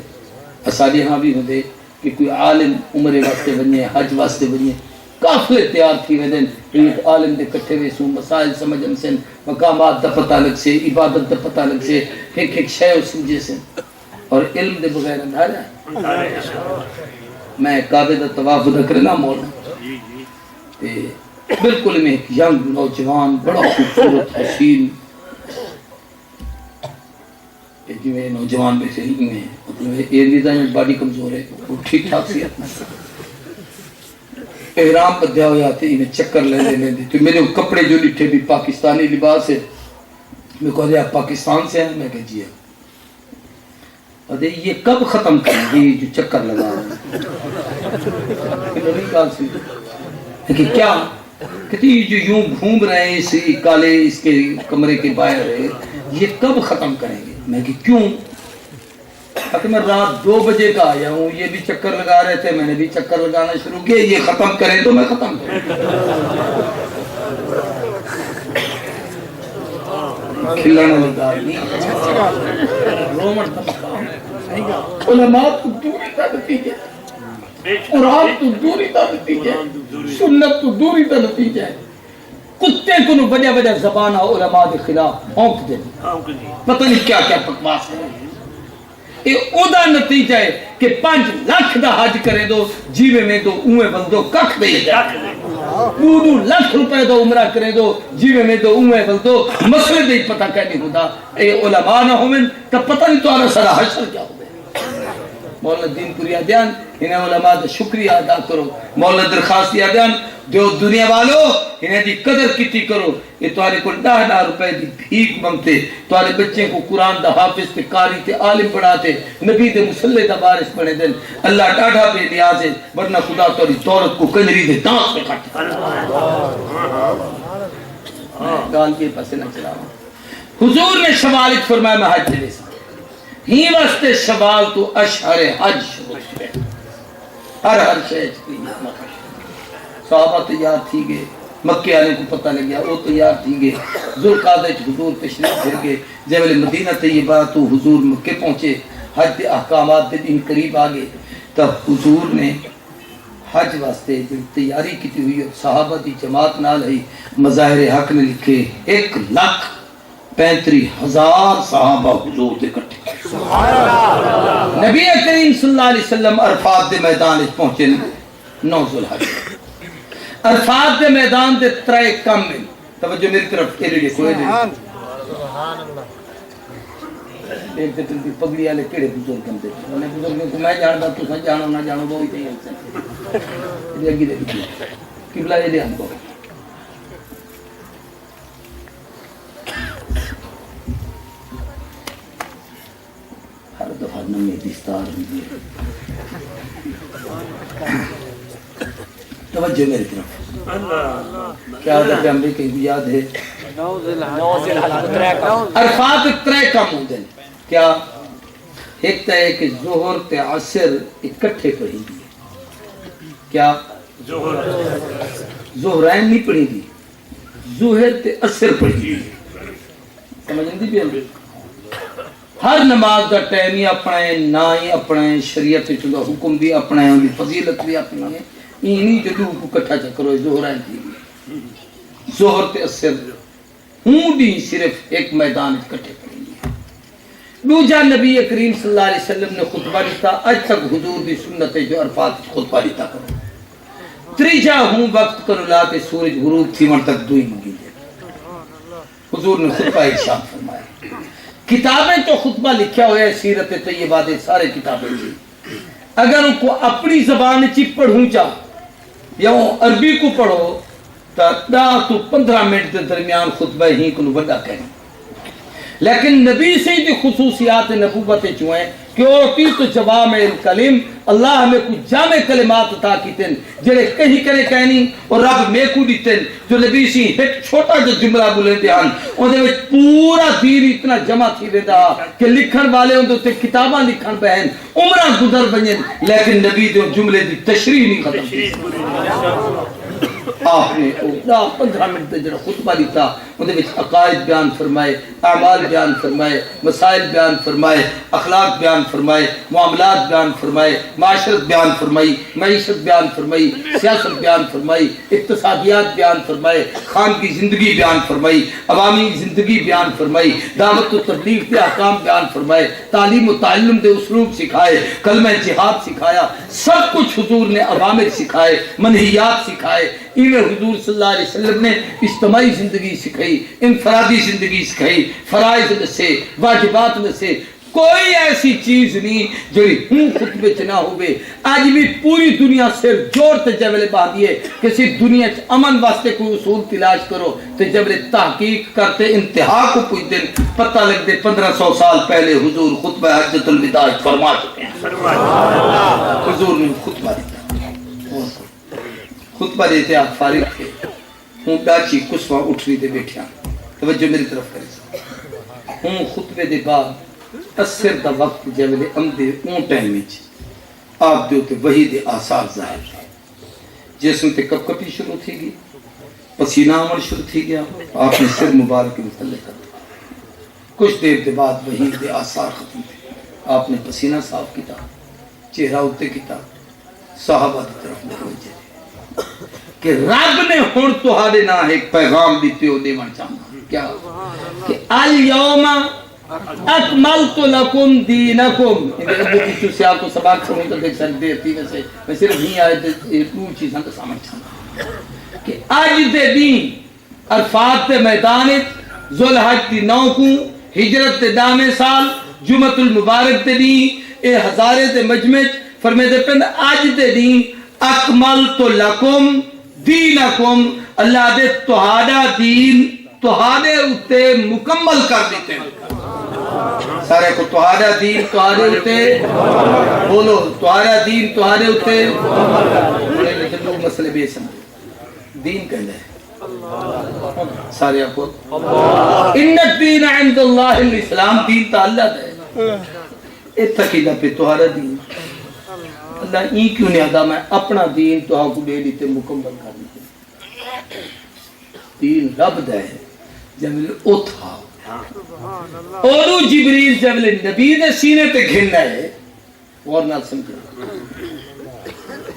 اساڈے ہاں بھی ہوندے کہ کوئی عالم عمرے واسطے بنے، حج واسطے بنے، قافلے تیار تھی ویندن، ایک عالم دے کٹھے وے سوں مسائل سمجھن سن، مقامات دا پتہ لگ سے، عبادت دا پتہ لگ سے، ایک ایک شے سمجھے سن، اور علم دے بغیر اندھارا ہے۔ میں کعبے دا طواف دا کرنا مولا تے بالکل میں ایک ینگ نوجوان بڑا خوبصورت حسین جویں نوجوان میں سے میں مطلب یہ نظام باڈی کمزور ہے، وہ ٹھیک ٹھاک سی اپنا احرام بدھیا ہویا تھے، انہیں چکر لے لے تو میرے کپڑے جو لٹھے بھی پاکستانی لباس ہے، میں کہا دیا آپ پاکستان سے ہیں؟ میں کہا جی اور یہ کب ختم کریں گے جو چکر لگا رہے ہیں کہ کیا کہتی جو یوں گھوم رہے ہیں اسی کالے اس کے کمرے کے باہر ہے، یہ کب ختم کریں گے؟ میں کہ کیوں؟ کہ میں رات 2 بجے کا آیا ہوں، یہ بھی چکر لگا رہے تھے، میں نے بھی چکر لگانا شروع کیا، یہ ختم کریں تو میں ختم کروں۔ کھلانا لگا رومن علماء تو دوری کا نتیجہ، قرآن تو دوری کا نتیجہ، سنت تو دوری کا نتیجہ ہے۔ کتے کو نو بجا بجا زبانہ علماء دے خلاف ہونک دے، پتہ نہیں کیا کیا بکواس کرے۔ یہ اودا نتیجہ ہے کہ 5 لاکھ دا حج کرے دو جیوے میں دو اوے بندو ککھ دے جائے، 2 لاکھ روپے دو عمرہ کرے دو جیوے میں دو اوے بندو مسئلے دے پتہ کہنی ہوتا۔ یہ علماء نہ ہوئے تو پتہ نہیں تو آرہ سارا حشر کیا ہوئے۔ مولانا دین پوری آدیان انہیں علماء دا شکریہ ادا کرو، مولانا درخواست آدیان جو دنیا والو انہیں دی قدر کیتی کرو، یہ تمہارے کو 10 روپے دی بھیک منگتے، تمہارے بچے کو قرآن دا حافظ تے قاری تے عالم پڑھاتے، نبی دے مسلح دا بارش پڑھے دن، اللہ ڈاڑھا بے نیاز ہے، ورنہ خدا تمہاری دولت کو کنجری دے دانس پہ کھٹے۔ گال کے پسے نہ چلاؤں۔ حضور نے شوال ایک فرمایا میں حج چلے سا، ہی واسطے شوال تو اشہر حج شروع ہے، ہر شہج کی صحابہ تیار تھی گئے، مکہ آنے کو پتہ لگ گیا وہ تیار تھی گئے، ذوالقعدہ حضور تشریف پھر گئے، جب مدینہ طیبہ تو حضور مکہ پہنچے، حج احکامات دے دن قریب آگئے، تب حضور نے حج واسطے تیاری کی ہوئی اور صحابہ دی جماعت نال ہی مظاہر حق نے لکھے 1,35,000 صحابہ حضور دے کٹھے۔ نبی کریم صلی اللہ علیہ وسلم عرفات دے میدان پہنچے 9 ذوالحج، عرفات دے میدان دے 3 کم میں توجہ میری طرف کے لیے کوئی نہیں۔ ایک دن بھی پگڑی والے کیڑے بزرگ ہم دے انہیں بزرگوں کو میں جانتا تو سن جانو نہ جانو وہ ہی تھی ہم اگی دے دیکھئے قبلہ یہ دے ہم کو ہر دفعہ نمی دستار ہوئی توجہ میری طرف کیا حضرت عمری کہیں یاد ہے عرفات ترے کام ہوں دن کیا ایک تا ہے کہ ظہر تے عصر اکٹھے پڑھی دی کیا ظہرین نہیں پڑھی دی ظہر تے عصر پڑھی دی سمجھیں دی بھی ہم ہر نماز دا ٹائم ہی اپنا ہے نہ ہی اپنا ہے شریعت چندہ حکم بھی اپنا ہے ان فضیلت بھی اپنا ہے اینی جدو کو کٹھا چکرو ظہرین تھی ظہر تے عصر ہوں بھی صرف ایک میدان کٹھے پڑھی دی دوجا نبی کریم صلی اللہ علیہ وسلم نے خطبہ دیتا اج تک حضور دی سنت ہے جو عرفات خطبہ دیتا کرو تریجا ہوں وقت کرو لاتے سورج غروب تھی من تک دوئی مگی دے حضور نے خطبہ ارشاد فرمایا کتابیں تو خطبہ لکھیا ہویا ہے سیرت طیبہ دے سارے کتابیں دی اگر ان کو اپنی زبان چی پڑھوں چاہ یا عربی کو پڑھو تو 15 منٹ کے درمیان خطبہ ہی کو بڑا کہیں لیکن نبی سے جو خصوصیات نبوت چوئیں کہ اوٹی تو جوامع الکلم اللہ ہمیں کچھ جامع کلمات عطا کیتن جڑے کہیں کرے کہنی اور رب میں کو دیتن جو نبی سی ایک چھوٹا جو جملہ بولے دیان اور دے پورا دین اتنا جمع تھی ویدا کہ لکھن والے ان دے کتاباں لکھن بہن عمرہ گزر بنین لیکن نبی دے جملے دی تشریح نہیں ختم کی آپ نے 15 منٹ تے جڑا خطبہ دیتا اون دے وچ عقائد بیان فرمائے اعمال بیان فرمائے مسائل بیان فرمائے اخلاق بیان فرمائے معاملات بیان فرمائے معاشرت بیان فرمائی معیشت بیان فرمائی سیاست بیان فرمائی اقتصادیات بیان فرمائے خانگی زندگی بیان فرمائی عوامی زندگی بیان فرمائی دعوت و تبلیغ کے احکام بیان فرمائے تعلیم و تعلم دے اسلوب سکھائے کلمہ جہاد سکھایا سب کچھ حضور نے اوامر سکھائے منہیات سکھائے ایویں حضور صلی اللہ علیہ وسلم نے اجتماعی زندگی سکھائی انفرادی زندگی سکھائی فرائض سے واجبات سے کوئی ایسی چیز نہیں جو ہوں خطبے چ نہ ہوئے آج بھی پوری دنیا صرف جوڑ تے جبلے باندھیے کسی دنیا چ امن واسطے کوئی اصول تلاش کرو تے جبلے تحقیق کرتے انتہا کو کچھ دن پتہ لگ دے 1500 سال پہلے حضور خطبہ حجۃ الوداع فرما چکے ہیں حضور نے خطبہ دیا خطبہ دیتے آپ فارغ تھے ہوں ڈاچی کسواں اٹھ رہی تھے بیٹھیاں توجہ میری طرف کرے ہوں خطبے دے بعد اثر دا وقت جب دے امدے اون ٹائم وچ آپ دے ہوتے وحی دے آثار ظاہر جسم تے کپ کپی شروع تھی گئی پسینہ عمل شروع تھی گیا آپ نے سر مبارک متعلق کر دیا کچھ دیر کے بعد وحی دے آثار ختم تھے آپ نے پسینہ صاف کیتا چہرہ اتے کیتا صحابہ دی طرف متوجہ کہ رب نے ہن تہاڈے نال ایک پیغام دیتے ہو دیوان چاہنا کیا کہ الیوم اکملت لکم دینکم اندر ابو کی سیاہ کو سباق سنوں تو دیکھ سکتے تھی ویسے میں صرف ہی آئے تھے دو چیزاں کا سامن چاہنا کہ آج دے دین عرفات دے میدان ذوالحج دی 9 کو ہجرت دے 10 سال جمعۃ المبارک دے دین اے ہزارے دے مجمع فرمے دے پند آج دے دین اکملت لکم دینکم اللہ دے تہاڈا دین تہاڈے اتے مکمل کر دیتے ہیں سارے کو تہاڈا دین تہاڈے اتے بولو تہاڈا دین تہاڈے اتے لیکن لوگ مسئلے بے سمجھے دین کہنا ہے سارے کو ان الدین عند اللہ الاسلام دین تا اللہ ہے اتقیدہ پہ تہاڈا دین اللہ این کیوں نہیں آدھا میں اپنا دین تو ہاں کو دے دیتے مکمل کر دیتے دین رب دے جبل اتھا اورو جبریل جبل نبی دے سینے تے گھننا ہے اور نہ سمجھا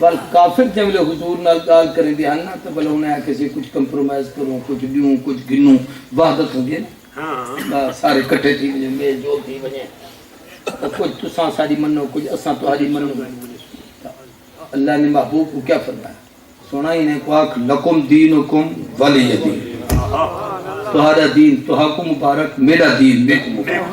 بل کافر جبل حضور نال گال کریں دی ہننا تو بل انہیں کسی کچھ کمپرومائز کروں کچھ دیوں کچھ گنوں وحدت ہوں گے سارے کٹھے تھی بجے میل جو تھی بجے کچھ تساں ساری منو کچھ اساں تہاڈی منو اللہ نے محبوب کو کیا فرمایا سنا ہی نے کہا لکم دینکم ولی دین تہاڈا دین تہاں کو مبارک میرا دین میں کو مبارک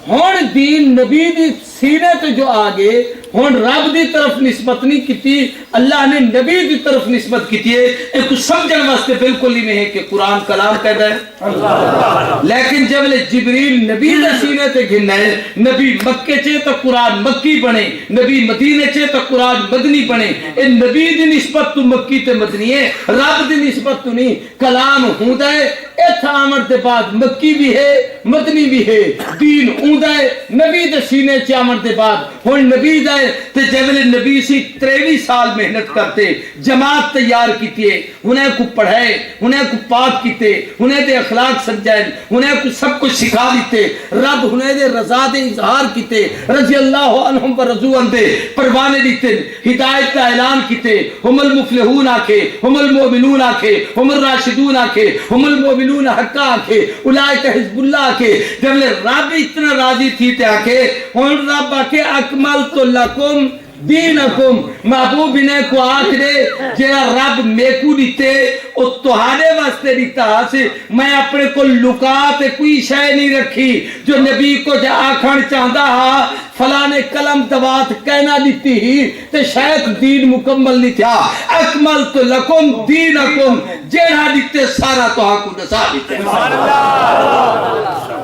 ہن دین نبی دی سینے تے جو آگے ہن رب دی طرف نسبت نہیں کیتی اللہ نے نبی دی طرف نسبت کیتی ہے ایک سمجھن واسطے بالکل ہی نہیں ہے کہ قرآن کلام کہتا ہے اللہ لیکن جب جبریل نبی دے سینے تے گھننا ہے نبی مکے چے تو قرآن مکی بنے نبی مدینے چے تو قرآن مدنی بنے اے نبی دی نسبت تو مکی تے مدنی ہے رب دی نسبت تو نہیں کلام ہوندا ہے ایتھا آمد دے بعد مکی بھی ہے مدنی بھی ہے دین ہوندا ہے نبی دے سینے چے آمد دے بعد ہن نبی دا ہے تے جبل نبی سی 23 سال محنت کرتے جماعت تیار کیتی ہے انہیں کو پڑھائے انہیں کو پاک کیتے انہیں دے اخلاق سمجھائے انہیں کو سب کچھ سکھا دیتے رب انہیں دے رضا دے اظہار کیتے رضی اللہ عنہم و رضو عنہ دے پروانے دیتے ہدایت کا اعلان کیتے ہم المفلحون آکھے ہم المؤمنون آکھے ہم الراشدون آکھے ہم المؤمنون حقا آکھے اولئک حزب اللہ آکھے جب رب اتنا راضی تھی تے آکھے ہن رب آکھے اکملت لکم دینکم محبوب نے کو آکھے جیڑا رب میکو دیتے او تہاڈے واسطے دیتا سے میں اپنے کو لکات کوئی شے نہیں رکھی جو نبی کو جا آکھن چاہتا ہا فلاں نے قلم دوات کہنا دیتی ہی تے شاید دین مکمل نہیں تھا اکملت لکم دینکم جیڑا دیتے سارا تو ہاں کو نسا دیتے سبحان اللہ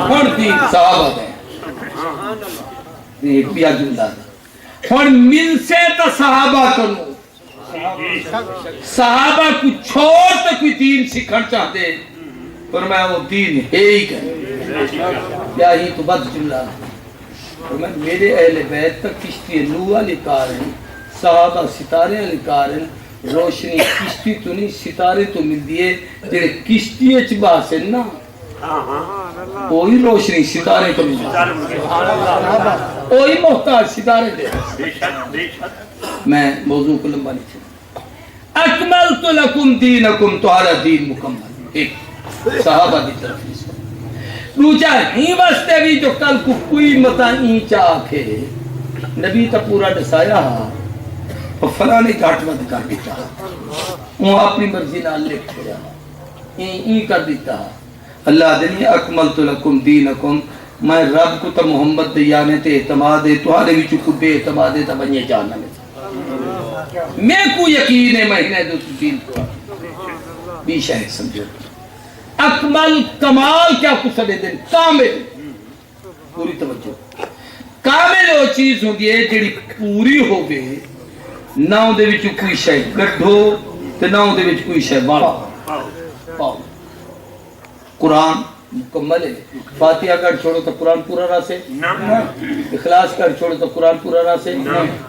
ہن دین صحابہ دے ایک بیا جملہ ہن مل سے تو صحابہ کرو صحابہ کو چھوڑ تو کوئی دین سکھڑ چاہتے فرمایا وہ دین ہے ہی کہ کیا ہی تو بد جملہ فرمایا میرے اہل بیت تک کشتی نوح علی کار ہیں صحابہ ستارے علی کار ہیں روشنی کشتی تو نہیں ستارے تو مل دیئے جنہیں کشتی اچ باسے نا کوئی روشنی ستارے کو نہیں کوئی محتاج ستارے دے میں موضوع کو لمبا نہیں چھوڑا اکملت لکم دینکم تمہارا دین مکمل ایک صحابہ دی طرف نسبت دوسرا ہی واسطے بھی جو کل کو کوئی متا این چاکھے نبی تا پورا دسایا اور فلاں نے گھاٹ مت کر دیتا وہ اپنی مرضی نال لکھ چھوڑا این کر دیتا اللہ دنی اکملت لکم دینکم میں رب کو تا محمد دیانے تے اعتماد ہے تمہارے بھی چکو بے اعتماد ہے تا بنیے جاننا میں کو یقین ہے مہینے دو دین کو بھی شاید سمجھو اکمل کمال کیا کسلے دن کامل پوری توجہ کامل وہ چیز ہوں گی جڑی پوری ہو گئے نہ دے وچ کوئی شے گڈھو تے نہ دے وچ کوئی شے باڑا پاؤ قرآن مکمل ہے فاتحہ کر چھوڑو تو قرآن پورا راسے اخلاص کر چھوڑو تو قرآن پورا راسے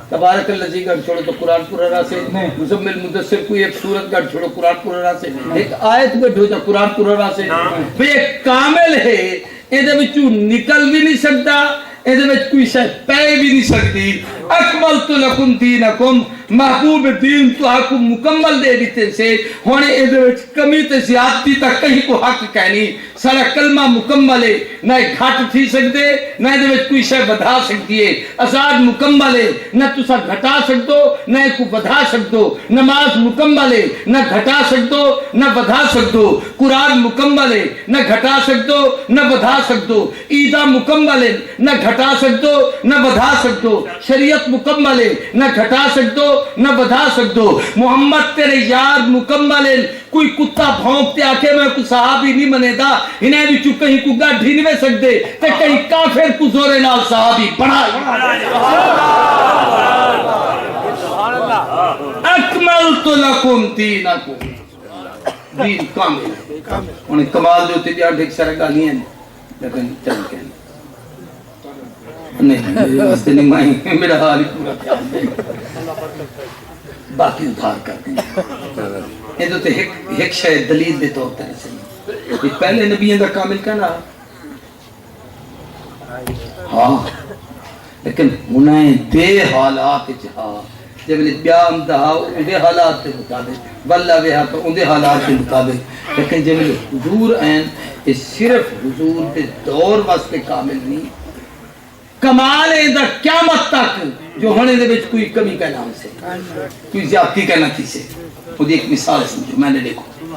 تبارک اللذی کر چھوڑو تو قرآن پورا راسے مزمل مدثر کوئی ایک سورت کر چھوڑو قرآن پورا راسے ایک آیت میں ڈھو تو قرآن پورا راسے بے کامل ہے ایدھے بچو نکل بھی نہیں سکتا ایدھے بچ کوئی شاید پے بھی نہیں سکتی اکملت لکم دینکم محبوب دین تو حق مکمل دے دیتے سے ہونے ایدھے بچ کمی تے زیادتی تک کہیں کو حق کہنی سارا کلمہ مکمل ہے نہ گھٹ تھی سکتے نہ ایدھے بچ کوئی شاید بدھا سکتی ہے ازاد مکمل ہے نہ تو سا گھٹا سکتو نہ کو بدھا سکتو نماز مکمل ہے نہ گھٹا سکتو نہ بدھا سکتو قرآن مکمل ہے نہ گھٹا سکتو نہ بدھا سکتو عیدہ مکمل ہے نہ گھٹا سکتو نہ بدھا سکتو شریعت مکمل ہے نہ گھٹا سکتو نہ بدھا سکتو محمد تیرے یار مکمل ہے کوئی کتا بھونکتے آکے میں کو صحابی نہیں منے دا انہیں بھی چکے ہی کو گا ڈھینوے سکتے تے کہیں کافر کو زورے نال صحابی بڑھائی اکملت لکم دینکم دین کامل ہے انہیں کمال دیوتے بھی آٹھ ایک سارا گالی ہیں لیکن چل کے نہیں میرے واسطے نہیں مائیں میرا حال ہی پورا خیال ہے باقی ادھار کر دیں یہ تو ایک شاید دلیل دے طور پر سے پہلے نبیوں کا کامل کہنا ہاں لیکن انہیں دے حالات جہاں جب بیام دہا اندے حالات کے مطابق واللہ ویہا تو اندے حالات کے مطابق لیکن جب حضور این یہ صرف حضور کے دور واسطے کامل نہیں کمال ہے دا قیامت تک جو ہونے دے بچ کوئی کمی کا نام سے کوئی زیادتی کا نتی سے خود ایک مثال سمجھو میں نے دیکھو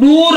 2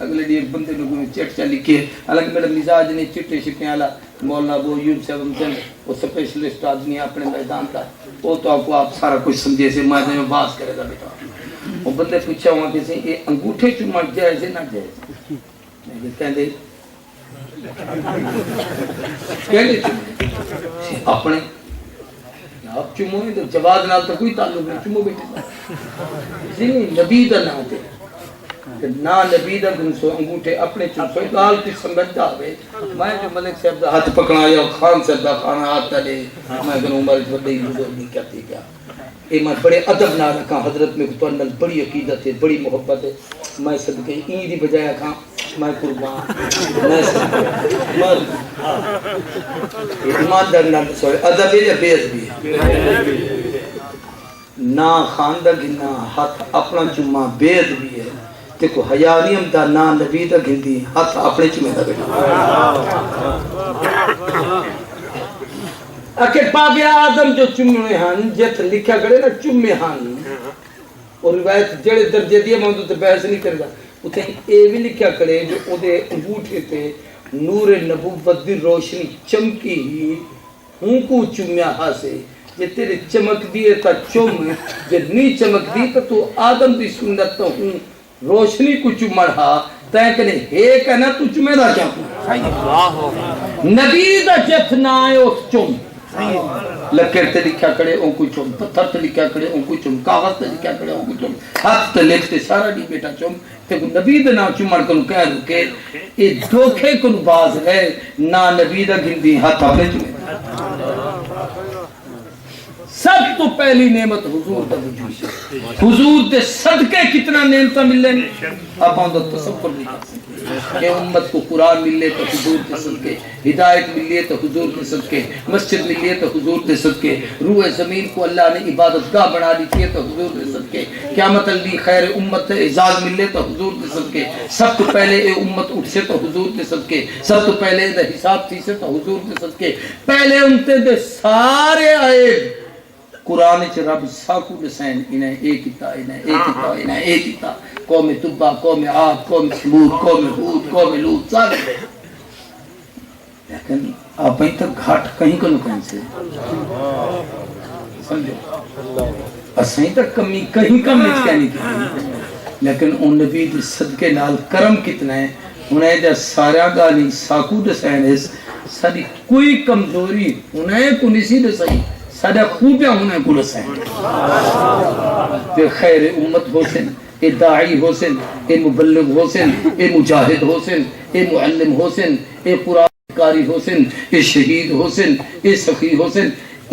اگلے دن ایک بندے نے چٹ چا لکھے حالانکہ میرا مزاج نہیں چٹے شٹے والا مولانا ابو ایوب صاحب ہم وہ اسپیشلسٹ آدمی اپنے میدان کا وہ تو آپ کو آپ سارا کچھ سمجھے سے میں باز کرے گا بیٹا وہ بندے پوچھا ہوا کہ یہ انگوٹھے چومن جائز ہے نہ جائز میں کہندے اپنے آپ چومو تو جواز نال تو کوئی تعلق نہیں چومو بیٹے نبی دا نہ ہوتے نہ نبی دا گنسو انگوٹھے اپنے چومسو گال کی سمجھتا ہوئے میں جو ملک صاحب دا ہاتھ پکڑا یا خان صاحب دا خانہ ہاتھ تلے میں کہوں عمر بڑی بزرگی کہتی کیا اے میں بڑے ادب نہ رکھا حضرت میں تو نل بڑی عقیدت ہے بڑی محبت ہے میں صدقے این دی بجائے کھاں میں قربان میں صدقے ایماندار نہ سوئے ادب ہے یا بے ادبی ہے نہ خاندہ گنا ہاتھ اپنا چمہ بے ادبی ہے دیکھو حیانیم دا نا نبی دا گھندی ہاتھ اپنے چمہ دا بیٹا اکے پاک آدم جو چمے ہن جت لکھا کرے نا چمے ہن اور روایت جڑے درجے دیے میں تو بحث نہیں کرے گا اتنے اے بھی لکھا کرے جو او دے انگوٹھے تے نور نبوت دی روشنی چمکی ہی ہوں کو چمیا ہاسے جے تیرے چمک دیئے تا چم جے نہیں چمک دی تو آدم دی سنت تو ہوں روشنی کو چمڑا تین کنے ہے کہنا تو چمے دا چاہوں نبی دا جت نہ آئے اس چم لکیر تے لکھا کرے ان کو چم پتھر تے لکھا کرے ان کو چم کاغذ تے لکھا کرے ان کو چم ہاتھ تے لکھتے سارا نہیں بیٹا چم تے کو نبی دا نام چمڑ کنو کہہ رکے اے دھوکھے کنو باز ہے نا نبی دا گھندی ہاتھ اپنے چمے سب تو پہلی نعمت حضور دا وجود ہے حضور دے صدقے کتنا نعمتہ ملے آپ آن دا تصور نہیں کر سکتے کہ امت کو قرآن ملے تو حضور دے صدقے ہدایت ملے تو حضور دے صدقے مسجد ملے تو حضور دے صدقے روح زمین کو اللہ نے عبادت گاہ بنا دی تھی تو حضور دے صدقے قیامت علی خیر امت اعزاز ملے تو حضور دے صدقے سب تو پہلے اے امت اٹھ سے تو حضور دے صدقے سب تو پہلے دے حساب تھی سے تو حضور دے صدقے پہلے امتے دے سارے آئے قرآن چ رب ساکو دسین انہیں ایک کیتا انہیں ایک کیتا انہیں ایک کیتا قوم تبا قوم عاد قوم ثمود قوم ہود قوم لوط سارے لیکن آپ ہی تک گھاٹ کہیں کو کہیں سے سمجھو اسیں تک کمی کہیں کم نہیں کہنی کی لیکن ان نبی دی صدقے نال کرم کتنا ہے انہیں جا سارا گالی ساکو دسین ہے ساری کوئی کمزوری انہیں کو نسی دسائی سادہ خوبیاں ہونے کو لسائیں پھر خیر امت حسن اے داعی حسن اے مبلغ حسن اے مجاہد حسن اے معلم حسن اے قرآن کاری حسن اے شہید حسن اے سخی حسن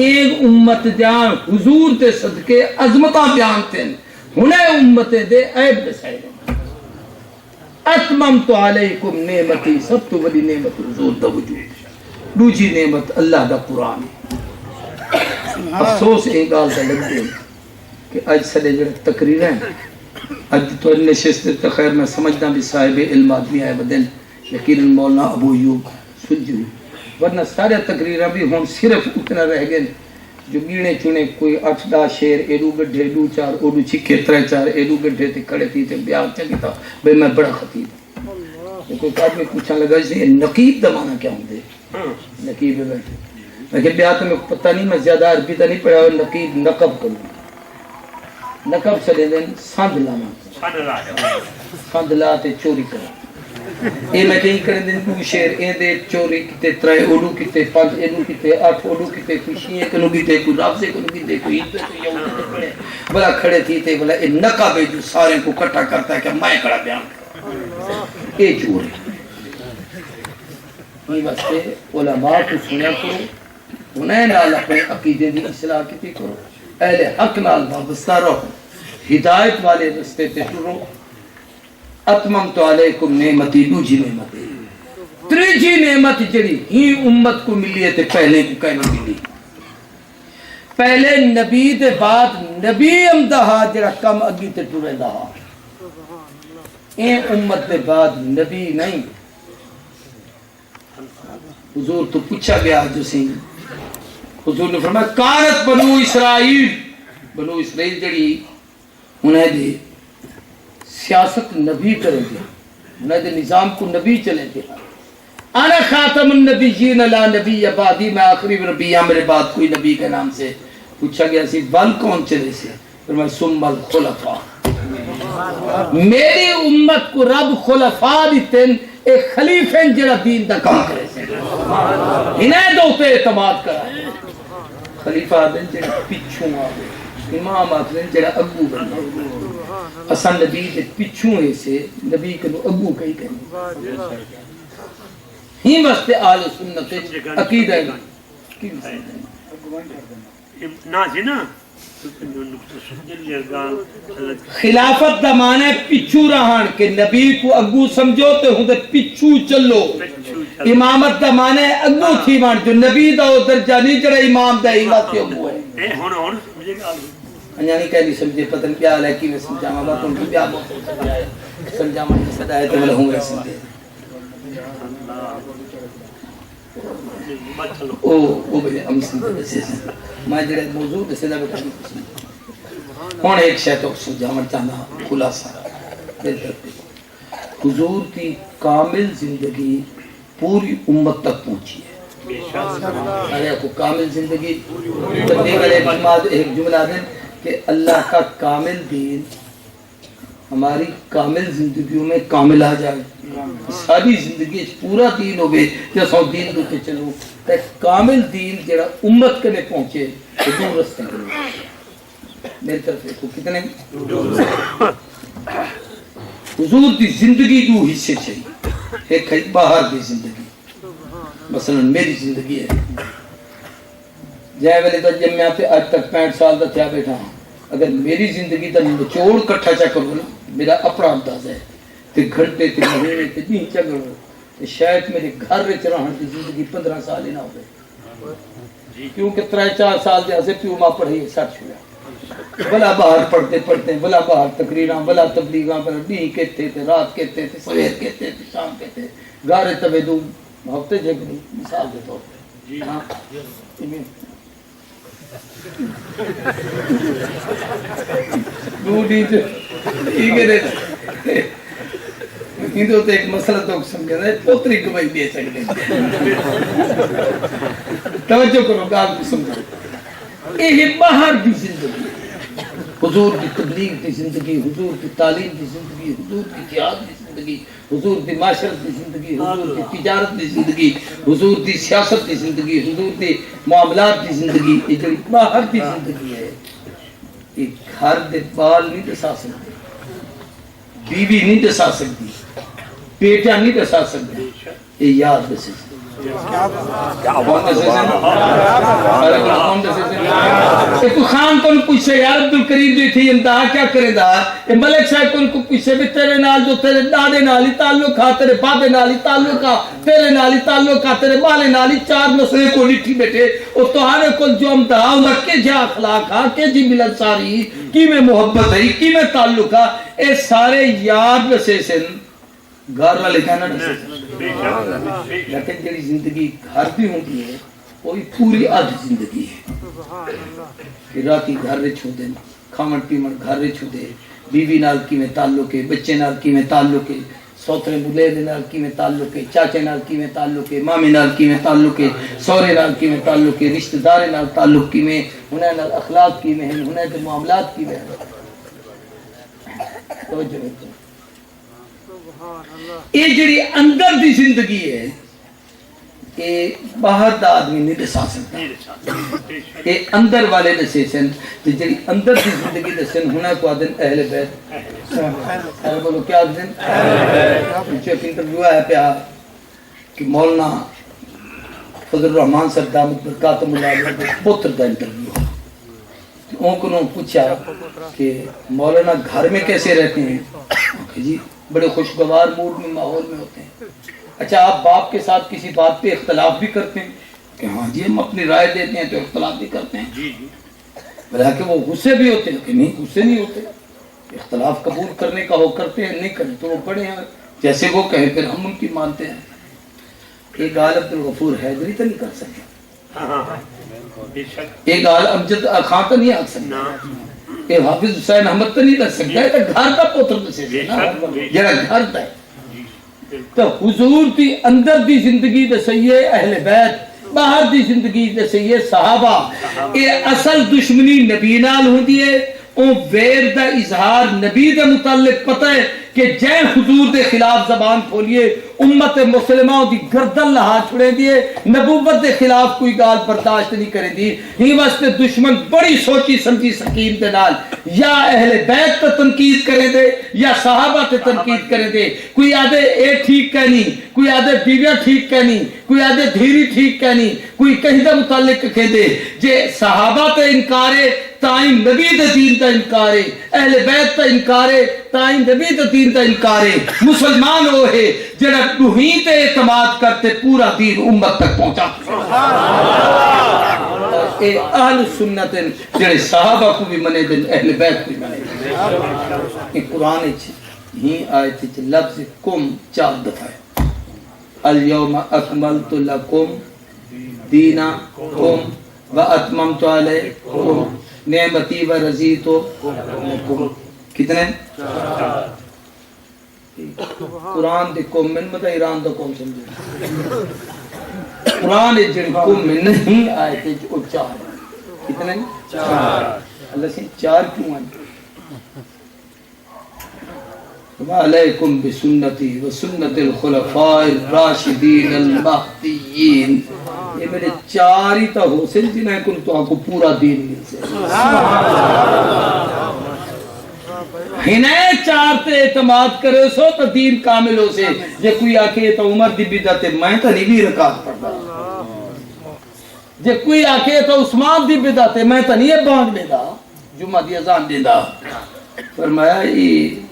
ایک امت جان حضور دے صدقے عظمتہ بیانتے ہیں ہونے امت دے عیب دسائے اتممت علیکم نعمتی سب تو بڑی نعمت حضور دا وجود دوجی نعمت اللہ دا قرآن افسوس ایک گال دا لگ دے کہ آج سلے جڑے تقریر ہیں آج تو نشست تخیر میں سمجھنا بھی صاحب علم آدمی آئے بدن یقین مولانا ابو ایوب سلجھو ورنہ سارے تقریرہ بھی ہم صرف اتنا رہ گئے جو گینے چونے کوئی 8-10 شیر ایڈو گڈھے 2-4 اوڈو چھکے 3-4 ایڈو گڈھے تے کھڑے تھی تے بیان چکی تھا بھئی میں بڑا خطیب کوئی آدمی پوچھا لگا جیسے نقیب دا معنی کیا ہوں دے نقیب ہے بیٹھے لیکن بیات میں پتہ نہیں میں زیادہ عربی تا نہیں پڑھا اور نقیب نقب کروں نقب سے لے دیں ساندھ لانا ساندھ لا تے چوری کرا اے میں کہیں کریں دیں 2 شیر اے دے چوری کتے 3 اوڈو کتے 5 ایڈو کتے 8 اوڈو کتے کوئی شیئے کنو کتے کوئی رابزے کنو کتے کوئی عید پہ کوئی یہود پہ کھڑے بلا کھڑے تھی تے بلا اے نقب ہے جو سارے کو کٹا کرتا ہے کہ میں کڑا بیان کرا اے چور ہے یہ واسطے علماء کو سنیا کرو انہیں نال اپنے عقیدے دی اصلاح کیتی کرو اہل حق نال وابستہ رہو ہدایت والے رستے تے ٹرو اتممت علیکم نعمتی دوجی نعمتی تریجی نعمت جڑی ہی امت کو ملی ہے تے پہلے کو کہنا ملی پہلے نبی دے بعد نبی امدہا جڑا کم اگی تے ٹرے دہا اے امت دے بعد نبی نہیں حضور تو پوچھا گیا جو سنگھ حضور نے فرمایا کانت بنو اسرائیل جڑی انہیں دے سیاست نبی کرے دیا انہیں نظام کو نبی چلے تھے انا خاتم النبیین لا نبی بعدی، میں آخری نبی ہوں، میرے بعد کوئی نبی کے نام سے پوچھا گیا سی ول کون چلے سے؟ پھر میں ثم الخلفاء، میری امت کو رب خلفاء دیتے ایک خلیفہ جڑا دین دا کام کرے سے انہیں دوتے اعتماد کرا ہے، خلیفہ آدھیں جڑا پچھوں آگے، امام آدھیں جڑا ابو بننا، اصلا نبی دے پچھوں ایسے نبی کنو ابو کئی کریں ہی واسطے آل سنت عقیدہ ہے نا جی نا خلافت دا معنی پچھو رہان کے نبی کو اگو سمجھو تے ہوں دے پچھو چلو، امامت دا معنی اگو تھی مان جو نبی دا درجہ نہیں جڑا امام دا امامت اگو ہے انجانی کہہ نہیں سمجھے پتن کیا حال ہے کی میں سمجھا ماں بات ان کی بیا بہت سمجھا ماں جسد آئے تو بلے ہوں گے سمجھے او بلے ہم سمجھے سے میں جڑے موضوع دے سیدہ بکر ہون ایک شے تو سمجھا مر چاہنا خلاصہ حضور کی کامل زندگی پوری امت تک پہنچی ہے، ارے کو کامل زندگی ایک جملہ دیں کہ اللہ کا کامل دین ہماری کامل زندگیوں میں کامل آ جائے، ساری زندگی پورا دین ہو گئے جیسا دین دو کے چلو تے کامل دین جڑا امت کے لئے پہنچے حضور رستے کے میری طرف دیکھو کتنے حضور دی زندگی دو حصے چاہیے، ایک ہے باہر دی زندگی، مثلا میری زندگی ہے جائے ویلے تو جب میں آتے آج تک 65 سال دا تھیا بیٹھا ہوں، اگر میری زندگی دا نچوڑ کٹھا چا کرو نا میرا اپنا انداز ہے تے گھنٹے تے مہینے تے دن چگڑو تے شاید میرے گھر رچ رہن دی زندگی 15 سال ہی نہ ہوئے، کیونکہ 3-4 سال جیسے پیو ماں پڑھی سٹ چھوڑا، بلا باہر پڑھتے پڑھتے بلا باہر تقریراں بلا تبلیغاں بلا دین کہتے تھے رات کہتے تھے سویر کہتے تھے شام کہتے گارے تبے دو ہفتے جگڑی مثال دے طور پہ ہاں تو ایک مسئلہ تو سمجھا ہے پوتری کمائی دے سکتے توجہ کرو گال کو سمجھا یہ باہر کی زندگی حضور کی تبلیغ کی زندگی، حضور کی تعلیم کی زندگی، حضور کی جہاد کی زندگی، حضور کی معاشرت کی زندگی، حضور کی تجارت کی زندگی، حضور کی سیاست کی زندگی، حضور کی معاملات کی زندگی، یہ جو باہر کی زندگی ہے یہ گھر دے بال نہیں دسا سکتے، بیوی نہیں دسا سکتی، بیٹا نہیں دسا سکتے، یہ یاد دسے تو خان کو پوچھے یار عبدالکریم جو تھی انتہا کیا کرے دا ملک صاحب کو پوچھے بھی تیرے نال جو تیرے دادے نالی تعلق ہا تیرے بابے نالی تعلق ہا تیرے نالی تعلق ہا تیرے بالے نالی 4 نسلے کو لٹھی بیٹھے اور توہارے کو جو امتہا انہا کہ جا اخلاق ہا کہ جی ملت ساری کی میں محبت ہے کی میں تعلق ہا اے سارے یاد وسے سن گھر والے کہنا لیکن جڑی زندگی گھر بھی ہوتی ہے وہی پوری آدھ زندگی ہے، راتی گھر رچ ہوتے ہیں کھامن پیمن گھر رچ ہوتے ہیں، بیوی نال کی میں تعلق ہے، بچے نال کی میں تعلق ہے، سوترے بلے نال کی میں تعلق ہے، چاچے نال کی میں تعلق ہے، مامی نال کی میں تعلق ہے، سورے نال کی میں تعلق ہے، رشتہ دارے نال تعلق کی میں انہیں نال اخلاق کی میں انہیں دے معاملات کی میں توجہ رکھتے ہیں۔ یہ جڑی اندر دی زندگی ہے یہ باہر دا آدمی نہیں دسا سکتا، یہ اندر والے دسے سن جڑی اندر دی زندگی دسن ہونا کو آدن اہل بیت اہل بولو کیا آدن پوچھے ایک انٹرویو آیا پیا کہ مولانا فضل الرحمان صاحب دامت برکاتم اللہ علیہ پتر دا انٹرویو ان کو پوچھا کہ مولانا گھر میں کیسے رہتے ہیں کہ جی بڑے خوشگوار موڈ میں ماحول میں ہوتے ہیں، اچھا آپ باپ کے ساتھ کسی بات پہ اختلاف بھی کرتے ہیں کہ ہاں جی ہم اپنی رائے دیتے ہیں تو اختلاف بھی کرتے ہیں، بلکہ وہ غصے بھی ہوتے ہیں کہ نہیں غصے نہیں ہوتے، اختلاف قبول کرنے کا ہو کرتے ہیں نہیں کرتے تو وہ بڑے ہیں جیسے وہ کہیں پھر ہم ان کی مانتے ہیں۔ ایک گال عبدالغفور حیدری تو نہیں کر سکتے، ایک گال امجد خان تو نہیں آ سکتا، یہ حافظ حسین احمد تو نہیں کر سکتا ہے، تو گھر کا پوتر دسے سے نا جڑا گھر دا ہے تو حضور دی اندر دی زندگی دے سیے اہل بیت، باہر دی زندگی دے سیے صحابہ. اے اصل دشمنی نبی نال ہوندی ہے، او ویر دا اظہار نبی دے متعلق پتہ ہے کہ جے حضور دے خلاف زبان کھولیے امت مسلمہ دی گردن لہا چھڑے دیے، نبوت دے خلاف کوئی گال برداشت نہیں کرے دی. ہی واسطے دشمن بڑی سوچی سمجھی سکین دے نال یا اہل بیت تے تنقید کرے دے یا صحابہ تے تنقید کرے دے. کوئی آدھے اے ٹھیک کہنی، کوئی آدھے بیویاں ٹھیک کہنی، کوئی آدھے دھیری ٹھیک کہنی، کوئی کہیں دے متعلق کہہ دے. جے صحابہ تے انکارے تائیں نبی دے دین تا انکارے، اہل بیت تا انکارے تائیں نبی دے دین تا انکارے. مسلمان ہو ہے جڑا توحید تے اعتماد کرتے پورا دین امت تک پہنچا. اے اہل سنت جڑے صحابہ کو بھی منے دن، اہل بیت کو بھی منے دن. قرآن ہی آیت لفظ کم 4 دفعہ ہے. الیوم اکملت لکم دینکم واتممت علیکم نعمتی و رضیت لکم. کتنے؟ قرآن دے قوم من مطلب ایران دا قوم سمجھے. قرآن جڑے قوم من نہیں آئے تھے جو 4. کتنے؟ 4. اللہ سے 4 کیوں آئے؟ وعلیکم بسنتی و سنت الخلفاء الراشدین المہدیین. یہ میرے 4 ہی تا ہو سے جنہیں کن تو آپ کو پورا دین مل سے. ہنیں 4 تے اعتماد کرے سو تو دین کامل ہو سے. جے کوئی آکے تو عمر دی بدعت میں تو نہیں بھی رکعت پڑھتا. جے کوئی آکے تو عثمان دی بدعت میں تو نہیں بانگ دے دا جمعہ دی اذان دے دا. فرمایا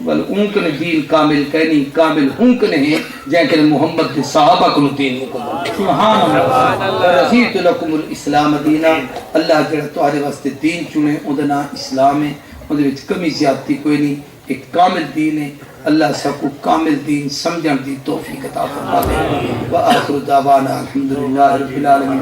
بل اونکن دین کامل کہنی کامل اونکن ہے جہاں کہ محمد دے صحابہ کو دین مکمل. سبحان اللہ. رضیت لکم الاسلام دینا. اللہ جڑا تہاڈے واسطے دین چنے اودنا اسلام ہے، اودے وچ کمی زیادتی کوئی نہیں. ایک کامل دین ہے. اللہ سب کو کامل دین سمجھن دی توفیق عطا فرما دے. وآخر دعوانا الحمدللہ رب العالمین.